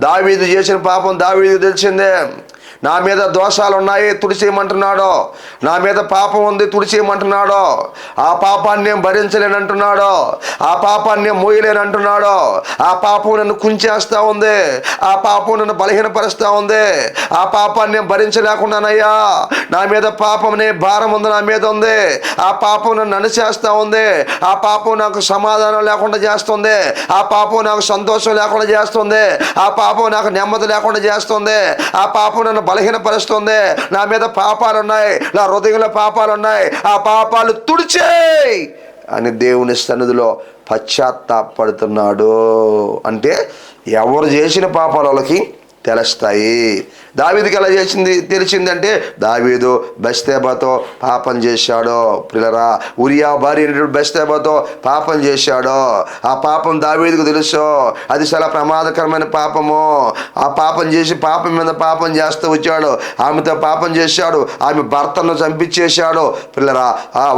దావీదు చేసిన పాపం దావీదుకు తెలిసిందే. నా మీద దోషాలు ఉన్నాయి, తుడిచేయమంటున్నాడో. నా మీద పాపం ఉంది, తుడిచేయమంటున్నాడో. ఆ పాపాన్ని నేను భరించలేనంటున్నాడో. ఆ పాపాన్ని నేను మోయలేనంటున్నాడో. ఆ పాపం నన్ను కుంచేస్తూ ఉంది. ఆ పాపం నన్ను బలహీనపరుస్తూ ఉంది. ఆ పాపాన్ని నేను భరించలేకున్నానయ్యా. నా మీద పాపం అనే భారం ఉంది, నా మీద ఉంది. ఆ పాపం నన్ను అణిచేస్తూ ఉంది. ఆ పాపం నాకు సమాధానం లేకుండా చేస్తుంది. ఆ పాపం నాకు సంతోషం లేకుండా చేస్తుంది. ఆ పాపం నాకు నెమ్మది లేకుండా చేస్తుంది. ఆ పాపం నన్ను బలహీనపరుస్తుంది. నా మీద పాపాలు ఉన్నాయి, నా హృదయంలో పాపాలు ఉన్నాయి. ఆ పాపాలు తుడిచేయ్ అని దేవుని సన్నిధిలో పశ్చాత్తాపడుతున్నాడు. అంటే ఎవరు చేసిన పాపాలు వాళ్ళకి తెలుస్తాయి. దావీదుకి ఎలా తెలిసిందంటే దావీదు బెత్షెబాతో పాపం చేశాడో. పిల్లరా, ఉరియా భార్య బెత్షెబాతో పాపం చేశాడో. ఆ పాపం దావీదుకు తెలుసు. అది చాలా ప్రమాదకరమైన పాపము. ఆ పాపం చేసి పాపం మీద పాపం చేస్తూ వచ్చాడు. ఆమెతో పాపం చేశాడు. ఆమె భర్తను చంపించేశాడు. పిల్లరా,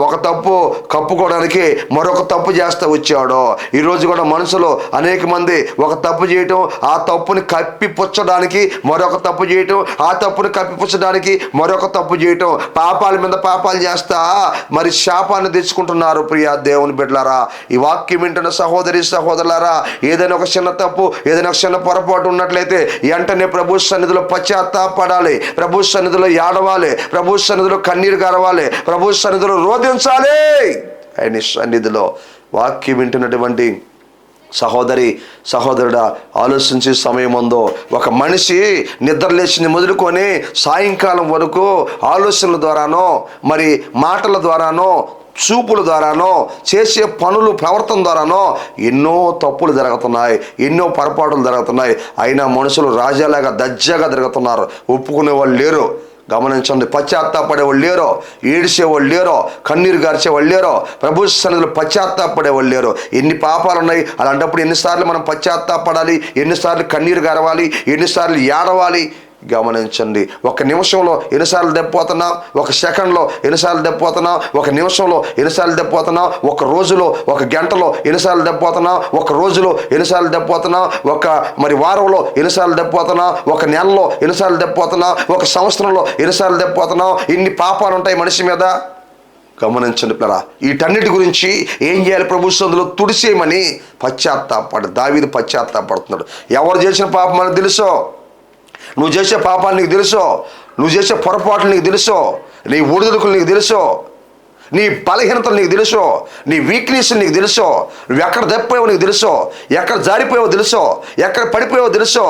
ఒక తప్పు కప్పుకోవడానికి మరొక తప్పు చేస్తూ వచ్చాడు. ఈరోజు కూడా మనుషులు అనేక మంది ఒక తప్పు చేయటం, ఆ తప్పుని కప్పిపుచ్చడానికి మరొక తప్పు చేయటం, ఆ తప్పును కప్పిపుచ్చడానికి మరొక తప్పు చేయటం, పాపాల మీద పాపాలు చేస్తా మరి శాపాన్ని తెచ్చుకుంటున్నారు. ప్రియ దేవుని బిడ్డలారా, ఈ వాక్యం వింటున్న సహోదరి సహోదరులారా, ఏదైనా ఒక చిన్న తప్పు, ఏదైనా ఒక చిన్న పొరపాటు ఉన్నట్లయితే వెంటనే ప్రభు సన్నిధిలో పశ్చాత్తాపడాలి. ప్రభు సన్నిధిలో ఏడవాలి. ప్రభు సన్నిధిలో కన్నీరు గారవాలి. ప్రభు సన్నిధిలో రోధించాలి. ఆయన సన్నిధిలో వాక్యం వింటున్నటువంటి సహోదరి సహోదరుడా, ఆలోచించే సమయం ఉందో. ఒక మనిషి నిద్రలేచింది మొదలుకొని సాయంకాలం వరకు ఆలోచనల ద్వారానో, మరి మాటల ద్వారానో, చూపుల ద్వారానో, చేసే పనులు ప్రవర్తన ద్వారానో ఎన్నో తప్పులు జరుగుతున్నాయి, ఎన్నో పొరపాటులు జరుగుతున్నాయి. అయినా మనుషులు రాజాలాగా దర్జాగా తిరుగుతున్నారు. ఒప్పుకునే వాళ్ళు లేరు. గమనించండి, పశ్చాత్తాపడేవాళ్ళు లేరో, ఏడిసేవాళ్ళు లేరో, కన్నీరు గార్చేవాళ్ళు లేరో, ప్రభు సన్నిధిలో పశ్చాత్తాపడేవాళ్ళు లేరు. ఎన్ని పాపాలు ఉన్నాయి. అలాంటప్పుడు ఎన్నిసార్లు మనం పశ్చాత్తాపడాలి, ఎన్నిసార్లు కన్నీరు గారవాలి, ఎన్నిసార్లు ఏడవాలి. గమనించండి, ఒక నిమిషంలో ఎన్నిసార్లు దెబ్బపోతున్నాం, ఒక సెకండ్లో ఎన్నిసార్లు దెబ్బపోతున్నాం, ఒక నిమిషంలో ఎన్నిసార్లు దెబ్బపోతున్నాం, ఒక రోజులో ఒక గంటలో ఎన్నిసార్లు దెబ్బపోతున్నాం, ఒక రోజులో ఎన్నిసార్లు దెబ్బపోతున్నాం, ఒక మరి వారంలో ఎన్నిసార్లు దెబ్బపోతున్నాం, ఒక నెలలో ఎన్నిసార్లు దెబ్బపోతున్నాం, ఒక సంవత్సరంలో ఎన్నిసార్లు దెబ్బపోతున్నాం. ఇన్ని పాపాలు ఉంటాయి మనిషి మీద. గమనించండి పిల్లరా, వీటన్నిటి గురించి ఏం చేయాలి? ప్రభు సన్నిధిలో తుడిసేయమని దావీదు పశ్చాత్తాపడుతున్నాడు. ఎవరు చేసిన పాపం మనకు తెలుసో. నువ్వు చేసే పాపాలు నీకు తెలుసో. నువ్వు చేసే పొరపాట్లు నీకు తెలుసో. నీ ఒడిదుడుకులు నీకు తెలుసో. నీ బలహీనతలు నీకు తెలుసో. నీ వీక్నెస్ నీకు తెలుసో. నువ్వు ఎక్కడ దెబ్బపోయావో నీకు తెలుసో. ఎక్కడ జారిపోయావో తెలుసో. ఎక్కడ పడిపోయావో తెలుసో.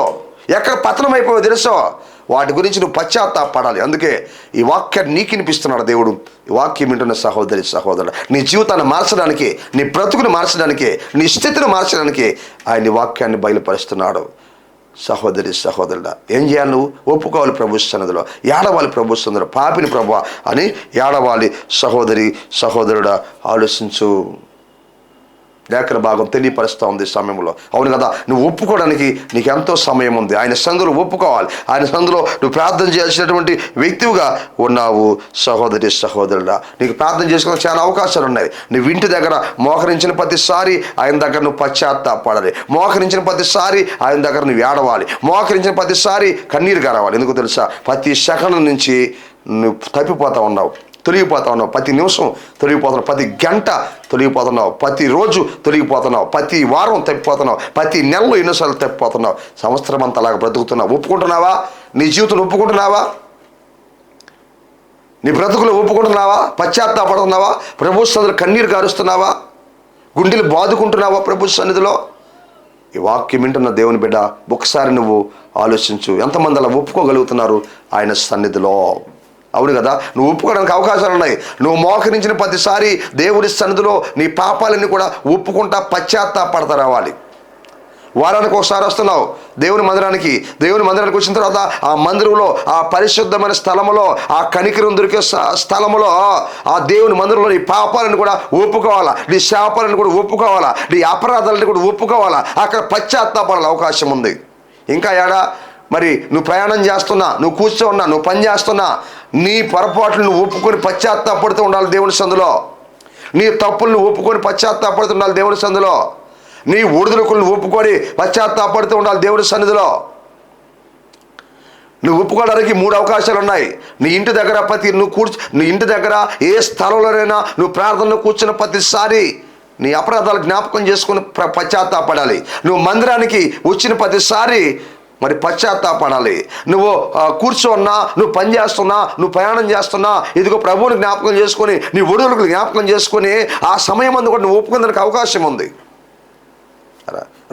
ఎక్కడ పతనమైపోయావో తెలుసో. వాటి గురించి నువ్వు పశ్చాత్తాపడాలి. అందుకే ఈ వాక్యాన్ని నీకు వినిపిస్తున్నాడు దేవుడు. ఈ వాక్యం వింటున్న సహోదరి సహోదరుడు, నీ జీవితాన్ని మార్చడానికి, నీ బ్రతుకుని మార్చడానికి, నీ స్థితిని మార్చడానికి ఆయన వాక్యాన్ని బయలుపరుస్తున్నాడు. సహోదరి సహోదరుడా, ఏం చేయాలి? నువ్వు ఒప్పుకోవాలి ప్రభు సన్నిధిలో, ఏడవాలి ప్రభు సన్నిధిలో, పాపిని ప్రభువా అని ఏడవాలి. సహోదరి సహోదరుడా, ఆలోచించు. లేఖన భాగం తెలియపరుస్తూ ఉంది సమయంలో. అవును కదా, నువ్వు ఒప్పుకోవడానికి నీకు ఎంతో సమయం ఉంది. ఆయన సందులో ఒప్పుకోవాలి. ఆయన సందులో నువ్వు ప్రార్థన చేయాల్సినటువంటి వ్యక్తిగా ఉన్నావు. సహోదరి సహోదరుడా, నీకు ప్రార్థన చేసుకోవడానికి చాలా అవకాశాలు ఉన్నాయి. నువ్వు ఇంటి దగ్గర మోకరించిన ప్రతిసారి ఆయన దగ్గర నువ్వు పశ్చాత్తాపడాలి. మోకరించిన ప్రతిసారి ఆయన దగ్గర నువ్వు ఏడవాలి. మోకరించిన ప్రతిసారి కన్నీరు గారవాలి. ఎందుకు తెలుసా? ప్రతి సెకండ్ నుంచి నువ్వు తప్పిపోతూ ఉన్నావు, తొలగిపోతా ఉన్నావు. ప్రతి నిమిషం తొలగిపోతున్నావు, ప్రతి గంట తొలగిపోతున్నావు, ప్రతిరోజు తొలగిపోతున్నావు, ప్రతి వారం తప్పిపోతున్నావు, ప్రతి నెలలో ఎన్నోసార్లు తప్పిపోతున్నావు. సంవత్సరం అంతా అలాగ బ్రతుకుతున్నావు. ఒప్పుకుంటున్నావా? నీ జీవితం ఒప్పుకుంటున్నావా? నీ బ్రతుకులు ఒప్పుకుంటున్నావా? పశ్చాత్తాపడుతున్నావా? ప్రభు సన్నిధిలో కన్నీరు గారుస్తున్నావా? గుండెలు బాదుకుంటున్నావా ప్రభు సన్నిధిలో? ఈ వాక్యం వింటున్న దేవుని బిడ్డ, ఒకసారి నువ్వు ఆలోచించు. ఎంతమంది అలా ఒప్పుకోగలుగుతున్నారు ఆయన సన్నిధిలో? అవును కదా, నువ్వు ఒప్పుకోవడానికి అవకాశాలు ఉన్నాయి. నువ్వు మోకరించిన ప్రతిసారి దేవుడి సన్నిధిలో నీ పాపాలన్నీ కూడా ఒప్పుకుంటా పశ్చాత్తాపడతా రావాలి. వారానికి ఒకసారి వస్తున్నావు దేవుని మందిరానికి. దేవుని మందిరానికి వచ్చిన తర్వాత ఆ మందిరంలో, ఆ పరిశుద్ధమైన స్థలములో, ఆ కనికరం దొరికే స్థలములో, ఆ దేవుని మందిరంలో నీ పాపాలను కూడా ఒప్పుకోవాలా, నీ శాపాలను కూడా ఒప్పుకోవాలా, నీ అపరాధాలను కూడా ఒప్పుకోవాలా. అక్కడ పశ్చాత్తాపడాలి అవకాశం ఉంది. ఇంకా ఏడా మరి నువ్వు ప్రయాణం చేస్తున్నా, నువ్వు కూర్చోన్నా, నువ్వు పని చేస్తున్నా, నీ పొరపాట్లు నువ్వు ఒప్పుకొని పశ్చాత్తాపడుతూ ఉండాలి దేవుని సందులో. నీ తప్పులను ఒప్పుకొని పశ్చాత్తాపడుతూ ఉండాలి దేవుని సందులో. నీ ఒడిదుడుకులను ఒప్పుకొని పశ్చాత్తాపడుతూ ఉండాలి దేవుని సన్నిధిలో. నువ్వు ఒప్పుకోవడానికి 3 అవకాశాలు ఉన్నాయి. నీ ఇంటి దగ్గర నీ ఇంటి దగ్గర ఏ స్థలంలోనైనా నువ్వు ప్రార్థనలో కూర్చున్న ప్రతిసారి నీ అపరాధాలు జ్ఞాపకం చేసుకుని పశ్చాత్తాపడాలి. నువ్వు మందిరానికి వచ్చిన ప్రతిసారి మరి పశ్చాత్తాపడాలి. నువ్వు కూర్చోన్నా, నువ్వు పని చేస్తున్నా, నువ్వు ప్రయాణం చేస్తున్నా, ఇదిగో ప్రభువుని జ్ఞాపకం చేసుకొని, నీ ఒడుగులకు జ్ఞాపకం చేసుకొని ఆ సమయం అందు కూడా నువ్వు ఒప్పుకునేందుకు అవకాశం ఉంది.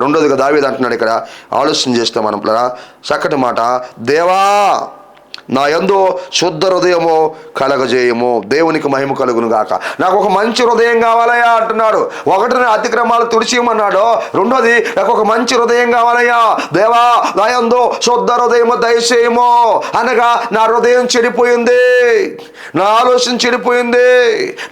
రెండోదిగా దావీదు అంటున్నాడు ఇక్కడ, ఆలోచన చేస్తే మనం చక్కటి మాట, దేవా నా యందు శుద్ధ హృదయము కలగజేయము, దేవునికి మహిమ కలుగును గాక. నాకు ఒక మంచి హృదయం కావాలయ్యా అంటున్నాడు. ఒకటి అతిక్రమాలు తుడిచేయమన్నాడు. రెండోది నాకు ఒక మంచి హృదయం కావాలయ్యా, దేవా నా యందు శుద్ధ హృదయము దయచేయము. అనగా నా హృదయం చెడిపోయింది, నా ఆలోచన చెడిపోయింది,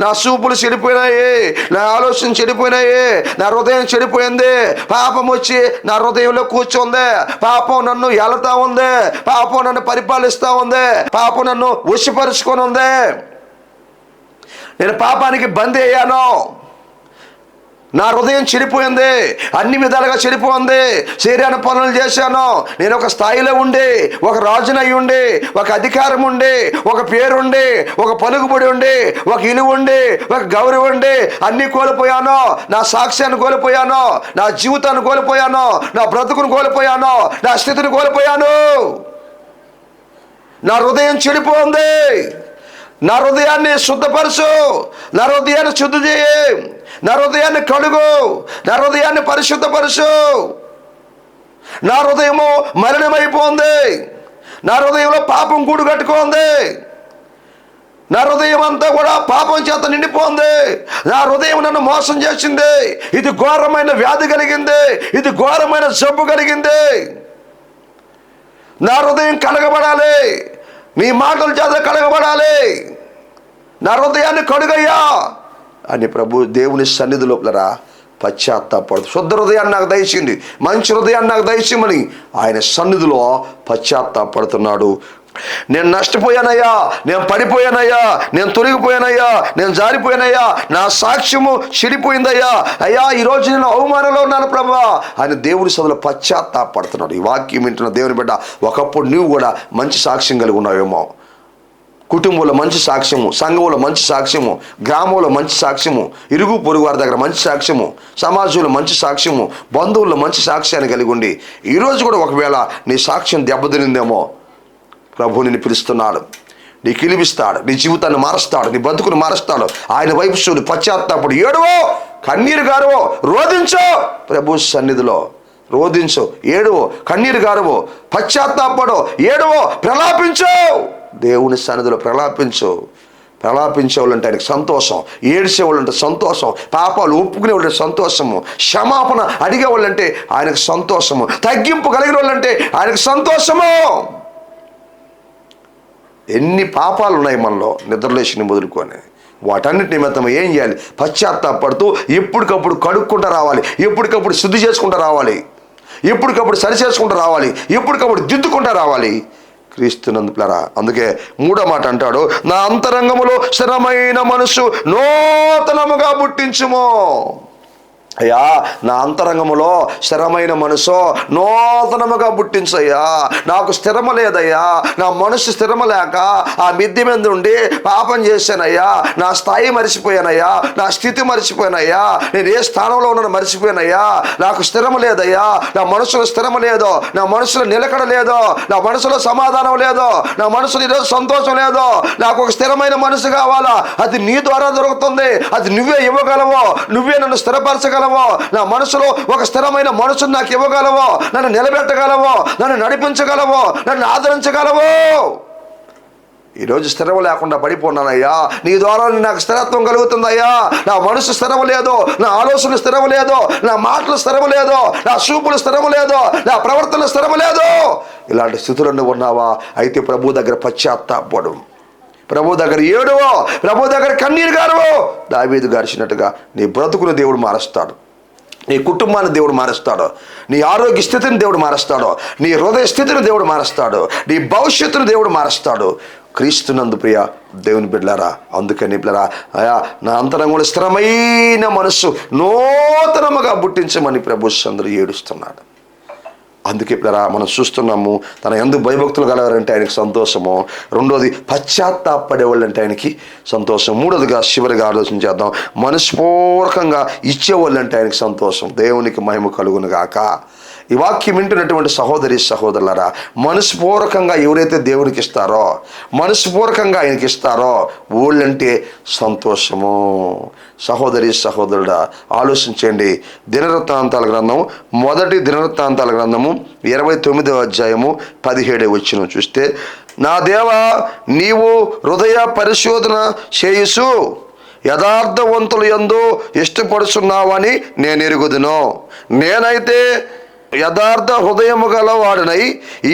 నా చూపులు చెడిపోయినాయి, నా ఆలోచన చెడిపోయినాయి, నా హృదయం చెడిపోయింది. పాపం వచ్చి నా హృదయంలో కూర్చుంది, పాపం నన్ను ఏలుతా ఉంది, పాపం నన్ను పరిపాలిస్తా ఉంది, పాపం నన్ను వశపరుచుకొని ఉంది, నేను పాపానికి బందీ అయ్యాను, నా హృదయం చెడిపోయింది, అన్ని విధాలుగా చెడిపోయింది, శరీరాన్ని పనులు చేశాను. నేను ఒక స్థాయిలో ఉండి, ఒక రాజునై ఉండి, ఒక అధికారం ఉండి, ఒక పేరుండి, ఒక పలుకుబడి ఉండి, ఒక ఇలువ ఉండి, ఒక గౌరవం ఉండి అన్నీ కోల్పోయాను. నా సాక్ష్యాన్ని కోల్పోయాను, నా జీవితాన్ని కోల్పోయాను, నా బ్రతుకును కోల్పోయాను, నా స్థితిని కోల్పోయాను. నా హృదయం చెడిపోయింది. నా హృదయాన్ని శుద్ధపరచు, నా హృదయాన్ని శుద్ధి చేయి, నా హృదయాన్ని కడుగు, నా హృదయాన్ని పరిశుద్ధపరచు. నా హృదయము మలినమైపోయింది, నా హృదయంలో పాపం గూడు కట్టుకోంది, నా హృదయం అంతా కూడా పాపం చేత నిండిపోయింది, నా హృదయం నన్ను మోసం చేసింది, ఇది ఘోరమైన వ్యాధి కలిగింది, ఇది ఘోరమైన జబ్బు కలిగింది. నా హృదయం కడగబడాలి, నీ మాటల చేత కడగబడాలి, నా హృదయాన్ని కడుగయ్యా అని ప్రభు దేవుని సన్నిధి లోపల పశ్చాత్తాపడు. శుద్ధ హృదయాన్ని నాకు దయచింది, మంచి హృదయాన్ని నాకు దయచేయమని ఆయన సన్నిధిలో పశ్చాత్తాపడుతున్నాడు. నేను నష్టపోయానయ్యా, నేను పడిపోయానయ్యా, నేను తొలగిపోయానయ్యా, నేను జారిపోయానయ్యా, నా సాక్ష్యము చెడిపోయిందయ్యా, అయ్యా ఈరోజు నేను అవమానంలో ఉన్నాను ప్రభా ఆయన దేవుని సభలో పశ్చాత్తాపడుతున్నాడు. ఈ వాక్యం వింటున్న దేవుని బిడ్డ, ఒకప్పుడు నువ్వు కూడా మంచి సాక్ష్యం కలిగి ఉన్నావేమో, కుటుంబంలో మంచి సాక్ష్యము, సంఘంలో మంచి సాక్ష్యము, గ్రామంలో మంచి సాక్ష్యము, ఇరుగు పొరుగు వారి దగ్గర మంచి సాక్ష్యము, సమాజంలో మంచి సాక్ష్యము, బంధువుల్లో మంచి సాక్ష్యాన్ని కలిగి ఉండి ఈరోజు కూడా ఒకవేళ నీ సాక్ష్యం దెబ్బతినిందేమో, ప్రభు నిన్ను పిలుస్తున్నాడు, నీకు పిలిపిస్తాడు, నీ జీవితాన్ని మారుస్తాడు, నీ బతుకుని మారుస్తాడు. ఆయన వైపు చూడు, పశ్చాత్తాపడు, ఏడువో, కన్నీరు గారువో, రోధించో, ప్రభు సన్నిధిలో రోధించు, ఏడువో, కన్నీరు గారువో, పశ్చాత్తాపడు, ఏడువో, ప్రలాపించు, దేవుని సన్నిధిలో ప్రలాపించు. ప్రలాపించేవాళ్ళంటే ఆయనకు సంతోషం, ఏడ్చేవాళ్ళంటే సంతోషం, పాపాలు ఒప్పుకునేవాళ్ళంటే సంతోషము, క్షమాపణ అడిగేవాళ్ళంటే ఆయనకు సంతోషము, తగ్గింపు కలిగిన వాళ్ళంటే ఆయనకు సంతోషము. ఎన్ని పాపాలు ఉన్నాయి మనలో, నిద్రలేసిన మొదలుకొని వాటన్నిటి నిమిత్తం ఏం చేయాలి? పశ్చాత్తాపడుతూ ఎప్పటికప్పుడు కడుక్కుంటూ రావాలి, ఎప్పటికప్పుడు శుద్ధి చేసుకుంటూ రావాలి, ఎప్పటికప్పుడు సరి చేసుకుంటూ రావాలి, ఎప్పటికప్పుడు దిద్దుకుంటూ రావాలి క్రీస్తునందులరా. అందుకే 3వ మాట అంటాడు, నా అంతరంగములో స్థిరమైన మనసు నూతనముగా పుట్టించుము. అయ్యా నా అంతరంగములో స్థిరమైన మనసు నూతనముగా పుట్టించయ్యా. నాకు స్థిరమ లేదయ్యా, నా మనసు స్థిరమ లేక ఆ మిద్దె మీద ఉండి పాపం చేశానయ్యా, నా స్థాయి మర్చిపోయానయ్యా, నా స్థితి మర్చిపోయానయ్యా, నేను ఏ స్థానంలో ఉన్నాను మర్చిపోయానయ్యా. నాకు స్థిరమ లేదయ్యా, నా మనసులో స్థిరమ లేదు, నా మనసులో నిలకడ లేదు, నా మనసులో సమాధానం లేదు, నా మనసులో ఈరోజు సంతోషం లేదు. నాకు ఒక స్థిరమైన మనసు కావాలా, అది నీ ద్వారా దొరుకుతుంది, అది నువ్వే ఇవ్వగలవు, నువ్వే నన్ను స్థిరపరచగలవు. నా మనసులో ఒక స్థిరమైన మనసును నాకు ఇవ్వగలవు, నన్ను నిలబెట్టగలవు, నన్ను నడిపించగలవు, నన్ను ఆదరించగలవు. ఈరోజు స్థిరం లేకుండా పడిపోన్నానయ్యా, నీ ద్వారా నాకు స్థిరత్వం కలుగుతుందయ్యా. నా మనసు స్థిరం లేదు, నా ఆలోచన స్థిరం లేదు, నా మాటలు స్థిరం లేదు, నా చూపులు స్థిరం లేదు, నా ప్రవర్తన స్థిరం లేదు. ఇలాంటి స్థితులను ఉన్నావా? అయితే ప్రభు దగ్గర పశ్చాత్తాపడు, ప్రభు దగ్గర ఏడువో, ప్రభు దగ్గర కన్నీరు గారువో. దావీదు గార్చినట్టుగా నీ బ్రతుకును దేవుడు మారుస్తాడు. నీ కుటుంబాన్ని దేవుడు మారుస్తాడు, నీ ఆరోగ్య స్థితిని దేవుడు మారుస్తాడు, నీ హృదయ స్థితిని దేవుడు మారుస్తాడు, నీ భవిష్యత్తును దేవుడు మారుస్తాడు. క్రీస్తునందు ప్రియ దేవుని బిడ్డలారా, అందుకని బిడ్డలారా, అయా నా అంతరంగంలో స్థిరమైన మనస్సు నూతనముగా పుట్టించమని ప్రభు అందరూ ఏడుస్తున్నాడు. అందుకే పిల్లరా మనం చూస్తున్నాము, తన యందు భయభక్తులు గలవారంటే ఆయనకి సంతోషము. రెండోది పశ్చాత్తాపడేవాళ్ళు అంటే ఆయనకి సంతోషం. మూడోదిగా చివరిగా ఆలోచన చేద్దాం, మనస్పూర్వకంగా ఇచ్చేవాళ్ళు అంటే ఆయనకి సంతోషం. దేవునికి మహిమ కలుగును గాక. ఈ వాక్యం వింటున్నటువంటి సహోదరి సహోదరులారా, మనస్పూర్వకంగా ఎవరైతే దేవునికి ఇస్తారో, మనస్పూర్వకంగా ఆయనకి ఇస్తారో వాళ్ళంటే సంతోషము. సహోదరి సహోదరుడా ఆలోచించండి. దినవృత్తాంతాల గ్రంథం, మొదటి దినవృత్తాంతాల గ్రంథము 29వ అధ్యాయము 17వ వచనం చూస్తే, నా దేవా నీవు హృదయ పరిశోధన చేయుచు యథార్థవంతులు యందు ఇష్టపడుచున్నావని నేను ఎరుగుదును. నేనైతే యథార్థ హృదయము గలవాడినై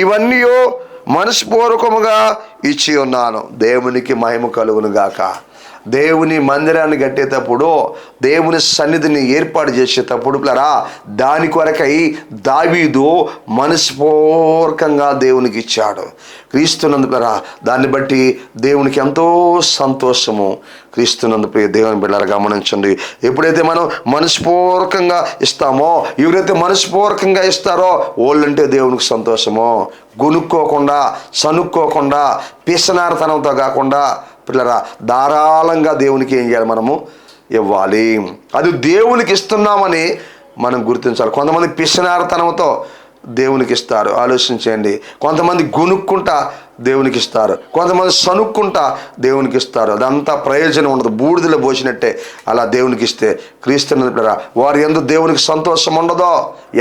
ఇవన్నీ మనస్పూర్వకముగా ఇచ్చి ఉన్నాను. దేవునికి మహిమ కలుగును గాక. దేవుని మందిరాన్ని కట్టేటప్పుడు, దేవుని సన్నిధిని ఏర్పాటు చేసేటప్పుడు పిల్లరా, దాని కొరకై దావీదు మనస్పూర్వకంగా దేవునికి ఇచ్చాడు. క్రీస్తునందు పిల్లరా, దాన్ని బట్టి దేవునికి ఎంతో సంతోషము. క్రీస్తునందు ప్రియ దేవుని బిడ్డలారా గమనించండి, ఎప్పుడైతే మనం మనస్పూర్వకంగా ఇస్తామో, ఎవరైతే మనస్పూర్వకంగా ఇస్తారో వాళ్ళంటే దేవునికి సంతోషము. గునుక్కోకుండా, సనుక్కోకుండా, పిసనారతనంతో కాకుండా పిల్లరా ధారాళంగా దేవునికి ఏం చేయాలి, మనము ఇవ్వాలి. అది దేవునికి ఇస్తున్నామని మనం గుర్తించాలి. కొంతమంది పిసనారతనంతో దేవునికి ఇస్తారు, ఆలోచించండి. కొంతమంది గునుక్కుంటా దేవునికి ఇస్తారు, కొంతమంది సనుక్కుంటా దేవునికి ఇస్తారు. అదంతా ప్రయోజనం ఉండదు, బూడిదలో పోసినట్టే. అలా దేవునికి ఇస్తే క్రీస్తున్నరా వారి యందు దేవునికి సంతోషం ఉండదో.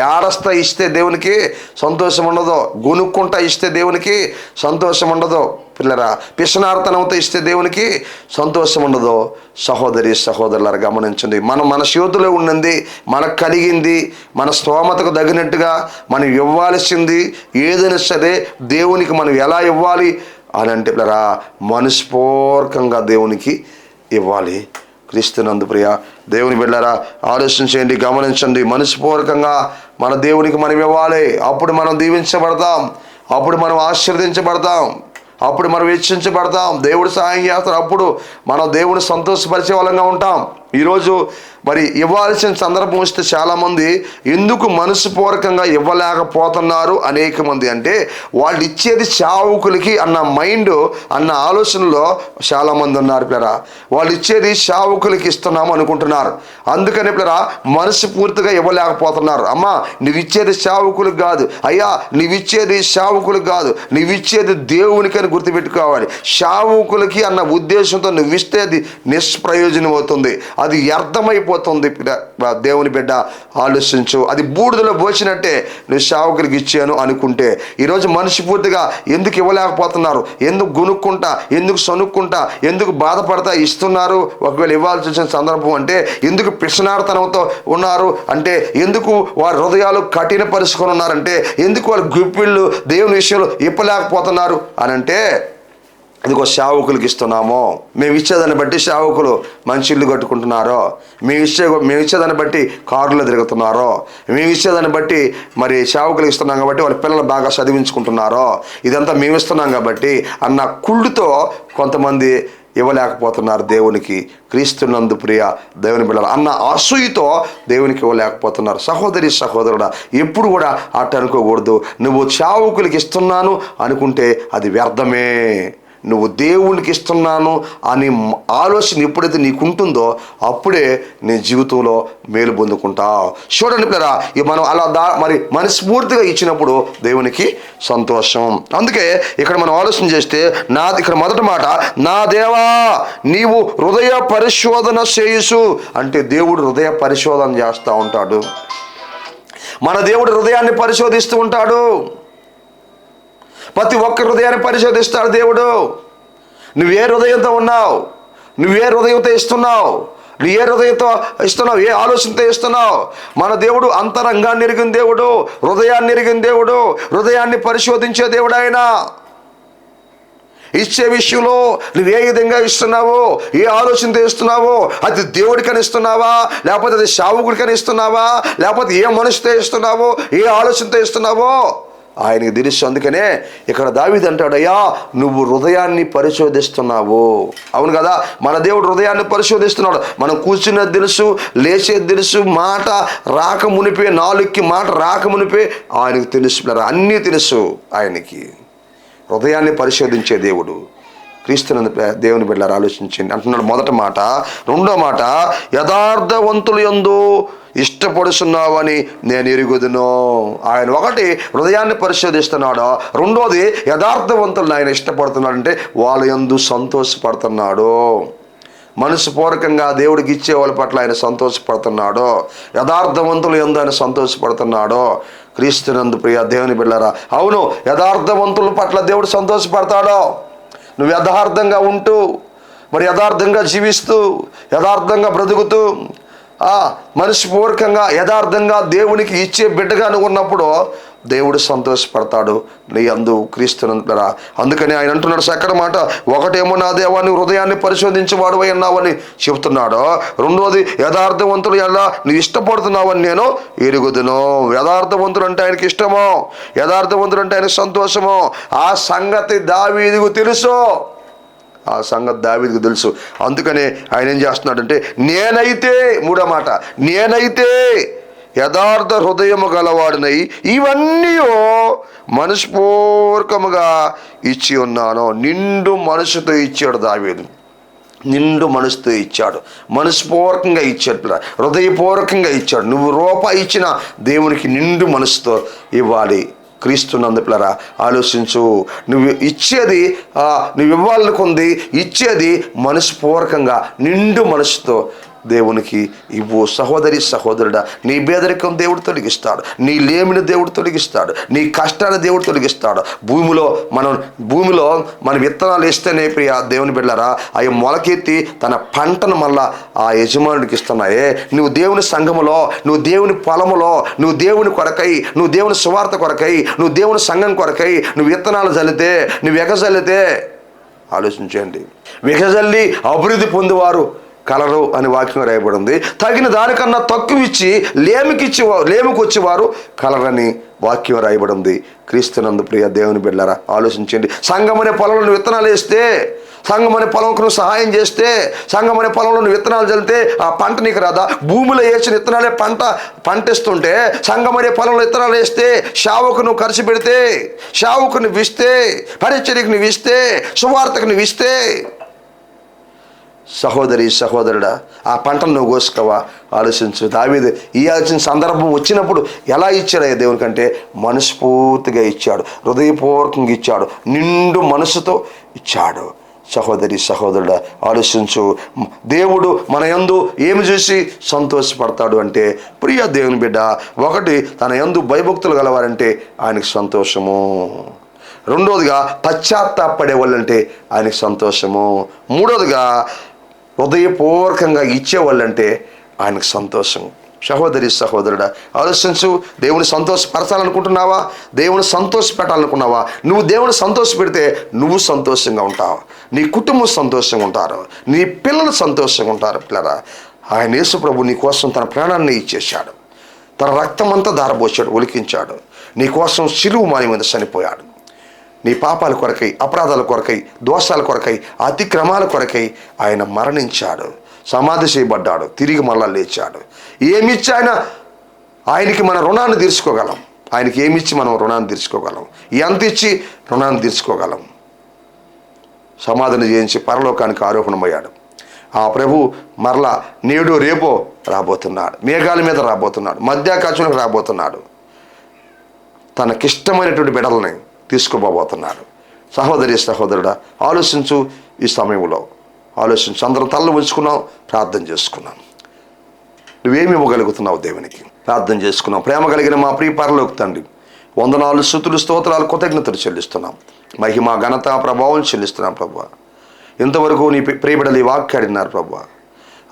యారస్తా ఇస్తే దేవునికి సంతోషం ఉండదో, గునుక్కుంటా ఇస్తే దేవునికి సంతోషం ఉండదో. పిల్లరా పిసనార్తనంతో ఇస్తే దేవునికి సంతోషం ఉండదో. సహోదరి సహోదరులారా గమనించండి, మన చేతిలో ఉన్నది, మనకు కలిగింది, మన స్తోమతకు తగినట్టుగా మనం ఇవ్వాల్సింది ఏదైనా సరే దేవునికి మనం ఎలా ఇవ్వాలి అని అంటే పిల్లరా మనస్పూర్వకంగా దేవునికి ఇవ్వాలి. క్రీస్తునందు ప్రియ దేవుని బిడ్డలారా ఆలోచించండి, గమనించండి. మనస్పూర్వకంగా మన దేవునికి మనం ఇవ్వాలి. అప్పుడు మనం దీవించబడతాం, అప్పుడు మనం ఆశీర్వదించబడతాం, అప్పుడు మనం హెచ్చించబడతాం. దేవుడు సహాయం చేస్తాడు. అప్పుడు మనం దేవుని సంతోషపరిచే వాళ్ళంగా ఉంటాం. ఈరోజు మరి ఇవ్వాల్సిన సందర్భం వస్తే చాలామంది ఎందుకు మనస్పూర్వకంగా ఇవ్వలేకపోతున్నారు అనేక మంది అంటే, వాళ్ళు ఇచ్చేది చావుకులకి అన్న మైండ్, అన్న ఆలోచనలో చాలామంది ఉన్నారు పిల్లరా. వాళ్ళు ఇచ్చేది చావుకులకి ఇస్తున్నాము అనుకుంటున్నారు. అందుకని పిల్లరా మనస్ఫూర్తిగా ఇవ్వలేకపోతున్నారు. అమ్మా నువ్వు ఇచ్చేది చావుకులకు కాదు, అయ్యా నువ్వు ఇచ్చేది చావుకులకు కాదు, నువ్వు ఇచ్చేది దేవునికి అని గుర్తుపెట్టుకోవాలి. చావుకులకి అన్న ఉద్దేశంతో నువ్వు ఇస్తే అది నిష్ప్రయోజనం అవుతుంది, అది వ్యర్థమైపోతుంది. దేవుని బిడ్డ ఆలోచించు. అది బూడిదలో పోసినట్టే నువ్వు సేవకులకి ఇచ్చాను అనుకుంటే. ఈరోజు మనస్ఫూర్తిగా ఎందుకు ఇవ్వలేకపోతున్నారు, ఎందుకు గునుక్కుంటా, ఎందుకు సనుక్కుంటా, ఎందుకు బాధపడతా ఇస్తున్నారు. ఒకవేళ ఇవ్వాల్సి వచ్చిన సందర్భం అంటే ఎందుకు పిసనార్తనంతో ఉన్నారు అంటే, ఎందుకు వారి హృదయాలు కఠినపరుచుకొని ఉన్నారంటే, ఎందుకు వాళ్ళు గుప్పిళ్ళు దేవుని విషయంలో ఇప్పలేకపోతున్నారు అని అంటే, ఇదిగో సేవకులకి ఇస్తున్నాము. మేము ఇచ్చేదాన్ని బట్టి సేవకులు మంచి ఇల్లు కట్టుకుంటున్నారో, మేము ఇచ్చేదాన్ని బట్టి కారులో తిరుగుతున్నారో, మేము ఇచ్చేదాన్ని బట్టి మరి సేవకులకు ఇస్తున్నాం కాబట్టి వాళ్ళ పిల్లలు బాగా చదివించుకుంటున్నారో, ఇదంతా మేము ఇస్తున్నాం కాబట్టి అన్న కుళ్ళుతో కొంతమంది ఇవ్వలేకపోతున్నారు దేవునికి. క్రీస్తునందు ప్రియ దేవుని బిడ్డలు అన్న అసూయతో దేవునికి ఇవ్వలేకపోతున్నారు. సహోదరి సహోదరుడా ఎప్పుడు కూడా అట్ట అనుకోకూడదు. నువ్వు సేవకులకి ఇస్తున్నాను అనుకుంటే అది వ్యర్థమే. నువ్వు దేవునికి ఇస్తున్నాను అని ఆలోచన ఎప్పుడైతే నీకు ఉంటుందో అప్పుడే నీ జీవితంలో మేలు పొందుకుంటావు. చూడండి పిల్లరా, మనం అలా మరి మనస్ఫూర్తిగా ఇచ్చినప్పుడు దేవునికి సంతోషం. అందుకే ఇక్కడ మనం ఆలోచన చేస్తే ఇక్కడ మొదటి మాట, నా దేవా నీవు హృదయ పరిశోధన చేయుసు అంటే దేవుడు హృదయ పరిశోధన చేస్తూ ఉంటాడు. మన దేవుడు హృదయాన్ని పరిశోధిస్తూ ఉంటాడు. ప్రతి ఒక్క హృదయాన్ని పరిశోధిస్తాడు దేవుడు. నువ్వే హృదయంతో ఉన్నావు, నువ్వే హృదయంతో ఇస్తున్నావు, నువ్వు ఏ హృదయంతో ఇస్తున్నావు, ఏ ఆలోచనతో ఇస్తున్నావు. మన దేవుడు అంతరంగాన్ని ఎరిగిన దేవుడు, హృదయాన్ని ఎరిగిన దేవుడు, హృదయాన్ని పరిశోధించే దేవుడు ఆయన. ఇచ్చే విషయంలో నువ్వు ఏ విధంగా ఇస్తున్నావో, ఏ ఆలోచనతో ఇస్తున్నావో, అది దేవుడికని ఇస్తున్నావా, లేకపోతే అది సేవకుడికని ఇస్తున్నావా, లేకపోతే ఏ మనిషితో ఇస్తున్నావో, ఏ ఆలోచనతో ఇస్తున్నావో ఆయనకి తెలుసు. అందుకనే ఇక్కడ దావీదు అంటాడు, అయ్యా నువ్వు హృదయాన్ని పరిశోధిస్తున్నావు. అవును కదా, మన దేవుడు హృదయాన్ని పరిశోధిస్తున్నాడు. మనం కూర్చున్నది తెలుసు, లేచేది తెలుసు, మాట రాక మునిపే, నాలుగుకి మాట రాక మునిపే ఆయనకు తెలుస్తున్నారు. అన్నీ తెలుసు ఆయనకి. హృదయాన్ని పరిశోధించే దేవుడు. క్రీస్తునందు దేవుని బిడ్డలారా ఆలోచించండి అంటున్నాడు మొదటి మాట. రెండో మాట, యథార్థవంతులు యందు ఇష్టపడుతున్నావని నేను ఎరుగుదును. ఆయన ఒకటి హృదయాన్ని పరిశోధిస్తున్నాడు, రెండోది యథార్థవంతులను ఆయన ఇష్టపడుతున్నాడంటే వాళ్ళ యందు సంతోషపడుతున్నాడు. మనసుపూర్వకంగా దేవుడికి ఇచ్చే వాళ్ళ పట్ల ఆయన సంతోషపడుతున్నాడు. యథార్థవంతులు యందు ఆయన సంతోషపడుతున్నాడు. క్రీస్తునందు ప్రియ దేవుని బిడ్డలారా, అవును యథార్థవంతుల పట్ల దేవుడు సంతోషపడతాడు. నువ్వు యథార్థంగా ఉంటూ, మరి యథార్థంగా జీవిస్తూ, యథార్థంగా బ్రతుకుతూ, మనస్పూర్వకంగా యథార్థంగా దేవునికి ఇచ్చే బిడ్డగా నువ్వు ఉన్నప్పుడు దేవుడు సంతోషపడతాడు నీ యందు క్రీస్తునందురా. అందుకని ఆయన అంటున్నాడు చక్కటి మాట, ఒకటేమో నా దేవాన్ని హృదయాన్ని పరిశోధించేవాడు అన్నావని చెబుతున్నాడు, రెండోది యథార్థవంతులు ఎలా నువ్వు ఇష్టపడుతున్నావని నేను ఎరుగుదును. యథార్థవంతులు అంటే ఆయనకి ఇష్టమో, యథార్థవంతులు అంటే ఆయనకు సంతోషమో, ఆ సంగతి దావీదుకు తెలుసు. ఆ సంగతి దావీదుకు తెలుసు. అందుకనే ఆయన ఏం చేస్తున్నాడంటే, నేనైతే మూడో మాట, నేనైతే యథార్థ హృదయము గలవాడినై ఇవన్నీ మనస్పూర్వకముగా ఇచ్చి ఉన్నాను. నిండు మనసుతో ఇచ్చాడు దావీదు. నిండు మనసుతో ఇచ్చాడు, మనస్పూర్వకంగా ఇచ్చాడు, హృదయపూర్వకంగా ఇచ్చాడు. నువ్వు రూపాయి ఇచ్చిన దేవునికి నిండు మనసుతో ఇవ్వాలి. క్రీస్తునందు పిల్లరా ఆలోచించు. నువ్వు ఇచ్చేది, నువ్వు ఇవ్వాలనుకుంది ఇచ్చేది మనస్పూర్వకంగా నిండు మనసుతో దేవునికి ఇవ్వు. సహోదరి సహోదరుడా, నీ పేదరికం దేవుడు తొలగిస్తాడు, నీ లేమిని దేవుడు తొలగిస్తాడు, నీ కష్టాన్ని దేవుడు తొలగిస్తాడు. భూమిలో మన విత్తనాలు వేస్తేనే ప్రియ దేవుని బిడ్డలారా అవి మొలకెత్తి తన పంటను మళ్ళా ఆ యజమానుడికి ఇస్తున్నాయే. నువ్వు దేవుని సంఘములో, నువ్వు దేవుని పొలములో, నువ్వు దేవుని కొరకై, నువ్వు దేవుని సువార్త కొరకై, నువ్వు దేవుని సంఘం కొరకై నువ్వు విత్తనాలు చల్లితే, నువ్వు ఎగజల్లితే, ఆలోచించండి, వెగజల్లి అభివృద్ధి పొందేవారు కలరు అని వాక్యం రాయబడింది. తగిన దానికన్నా తక్కువ ఇచ్చి లేమికి వచ్చేవారు కలరని వాక్యం రాయబడింది. క్రీస్తునందు ప్రియ దేవుని బిడ్డలారా ఆలోచించండి. సంఘం అనే పొలంలో నువ్వు విత్తనాలు వేస్తే, సంఘం అనే పొలంకు నువ్వు సహాయం చేస్తే, సంఘం అనే పొలంలో నువ్వు విత్తనాలు చల్లితే ఆ పంట నీకు రాదా? భూమిలో వేసిన విత్తనాలే పంటేస్తుంటే, సంఘం అనే పొలంలో విత్తనాలు వేస్తే, సేవకు నువ్వు ఖర్చు పెడితే, సేవకు నువ్వు ఇస్తే, పరిచర్యకు నువ్వు ఇస్తే, సువార్తకు నువ్వు ఇస్తే, సహోదరి సహోదరుడా ఆ పంటను నువ్వు కోసుకోవా? ఆలోచించు. దావీదు ఇయ్యాల్సిన సందర్భం వచ్చినప్పుడు ఎలా ఇచ్చాడయ్యా దేవునికంటే మనస్ఫూర్తిగా ఇచ్చాడు, హృదయపూర్వకంగా ఇచ్చాడు, నిండు మనసుతో ఇచ్చాడు. సహోదరి సహోదరుడా ఆలోచించు. దేవుడు మన యందు ఏమి చూసి సంతోషపడతాడు అంటే, ప్రియ దేవుని బిడ్డ, ఒకటి తన యందు భయభక్తులు గలవారంటే ఆయనకు సంతోషము, రెండోదిగా పశ్చాత్తాపడే వాళ్ళంటే ఆయనకు సంతోషము, మూడోదిగా హృదయపూర్వకంగా ఇచ్చేవాళ్ళంటే ఆయనకు సంతోషం. సహోదరి సహోదరుడా ఆలోచించు. దేవుని సంతోషపరచాలనుకుంటున్నావా? దేవుని సంతోషపెట్టాలనుకున్నావా? నువ్వు దేవుని సంతోషపెడితే నువ్వు సంతోషంగా ఉంటావు, నీ కుటుంబం సంతోషంగా ఉంటారు, నీ పిల్లలు సంతోషంగా ఉంటారు. పిల్లరా, ఆయన యేసు ప్రభు నీ కోసం తన ప్రాణాన్ని ఇచ్చేశాడు, తన రక్తం అంతా ధారపోసాడు, ఒలికించాడు, నీ కోసం శిలువ మాని మీద చనిపోయాడు. నీ పాపాల కొరకై, అపరాధాల కొరకై, దోషాల కొరకై, అతిక్రమాల కొరకై ఆయన మరణించాడు, సమాధి చేయబడ్డాడు, తిరిగి మళ్ళా లేచాడు. ఏమిచ్చి ఆయనకి మన రుణాన్ని తీర్చుకోగలం? ఆయనకి ఏమిచ్చి మనం రుణాన్ని తీర్చుకోగలం? ఎంత ఇచ్చి రుణాన్ని తీర్చుకోగలం? సమాధిని చేయించి పరలోకానికి ఆరోహణమయ్యాడు. ఆ ప్రభు మరలా నేడు రేపో రాబోతున్నాడు, మేఘాల మీద రాబోతున్నాడు, మధ్యాకాశంలోకి రాబోతున్నాడు, తనకిష్టమైనటువంటి బిడ్డలని తీసుకోబోతున్నాడు. సహోదరి సహోదరుడా ఆలోచించు. ఈ సమయంలో ఆలోచించు. అందరం తలలు ఉంచుకున్నాం, ప్రార్థన చేసుకున్నాం. నువ్వేమి ఇవ్వగలుగుతున్నావు దేవునికి? ప్రార్థన చేసుకున్నాం. ప్రేమ కలిగిన మా ప్రియ పరలోక తండ్రి, వందనాలు, స్తుతులు, స్తోత్రాలు, కృతజ్ఞతలు చెల్లిస్తున్నాం. మహిమ ఘనత ప్రభావం చెల్లిస్తున్నాం ప్రభువా. ఇంతవరకు నీ ప్రియబిడ్డలు ఈ వాక్యాడినారు ప్రభువా.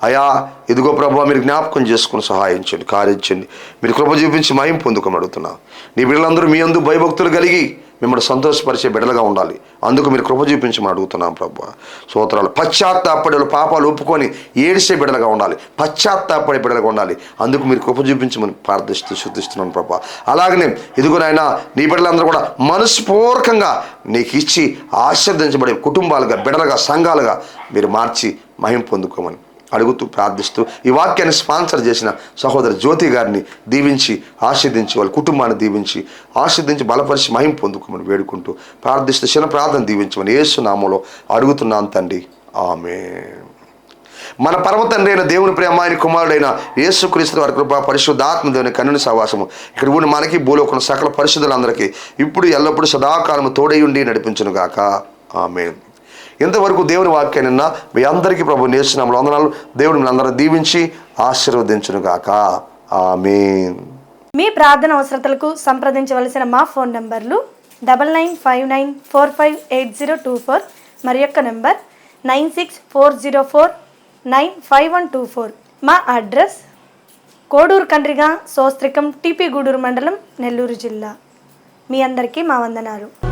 అయా ఇదిగో ప్రభువా, మీరు జ్ఞాపకం చేసుకుని సహాయం చేయండి, కార్యించండి. మీరు కృప చూపించి మహిమ పొందుకొని అడుగుతున్నాం. నీ బిడ్డలందరూ మీ అందు భయభక్తులు కలిగి మిమ్మల్ని సంతోషపరిచే బిడ్డలుగా ఉండాలి. అందుకు మీరు కృప చూపించమని అడుగుతున్నాం ప్రభు. స్తోత్రాలు. పశ్చాత్తాపడి పాపాలు ఒప్పుకొని ఏడిసే బిడ్డలుగా ఉండాలి. పశ్చాత్తాపడే బిడ్డలుగా ఉండాలి. అందుకు మీరు కృప చూపించమని ప్రార్థిస్తూ శుద్ధిస్తున్నాను ప్రభు. అలాగనే ఇదిగోనైనా నీ బిడ్డలందరూ కూడా మనస్పూర్వకంగా నీకు ఇచ్చి ఆశీర్వదించబడే కుటుంబాలుగా, బిడ్డలుగా, సంఘాలుగా మీరు మార్చి మహిమ పొందుకోమని అడుగుతూ ప్రార్థిస్తూ ఈ వాక్యాన్ని స్పాన్సర్ చేసిన సహోదరి జ్యోతి గారిని దీవించి ఆశీర్దించి, వాళ్ళ కుటుంబాన్ని దీవించి ఆశీర్దించి బలపరిచి మహిమ పొందుకోమని వేడుకుంటూ ప్రార్థిస్తూ చిన్న ప్రార్థన దీవించమని యేసు నామములో అడుగుతున్నాను తండ్రి. ఆమేన్. మన పరమ తండ్రి అయిన దేవుని ప్రేమ, ఆయన కుమారుడైన యేసుక్రీస్తు వారి కృప, పరిశుద్ధాత్మ దేవుని కన్నుని సహవాసము ఇక్కడ ఉండి మనకి భూలోకం సకల పరిశుద్ధులందరికీ ఇప్పుడు ఎల్లప్పుడూ సదాకాలము తోడై ఉండి నడిపించును గాక. ఆమేన్. ఇంతవరకు దేవుని వాక్యాన్ని మీ అందరికీ ప్రభు నేర్చున్నాము వందనాలు. దేవుడు మీ అందరూ దీవించి ఆశీర్వదించును గాక. ఆమేన్. మీ ప్రార్థన అవసరతలకు సంప్రదించవలసిన మా ఫోన్ నంబర్లు 9959458024 మరి యొక్క నంబర్ 9640495124. మా అడ్రస్ కోడూరు కండ్రిగా, సోస్త్రికం, టీపీ గూడూరు మండలం, నెల్లూరు జిల్లా. మీ అందరికీ మా వందనాలు.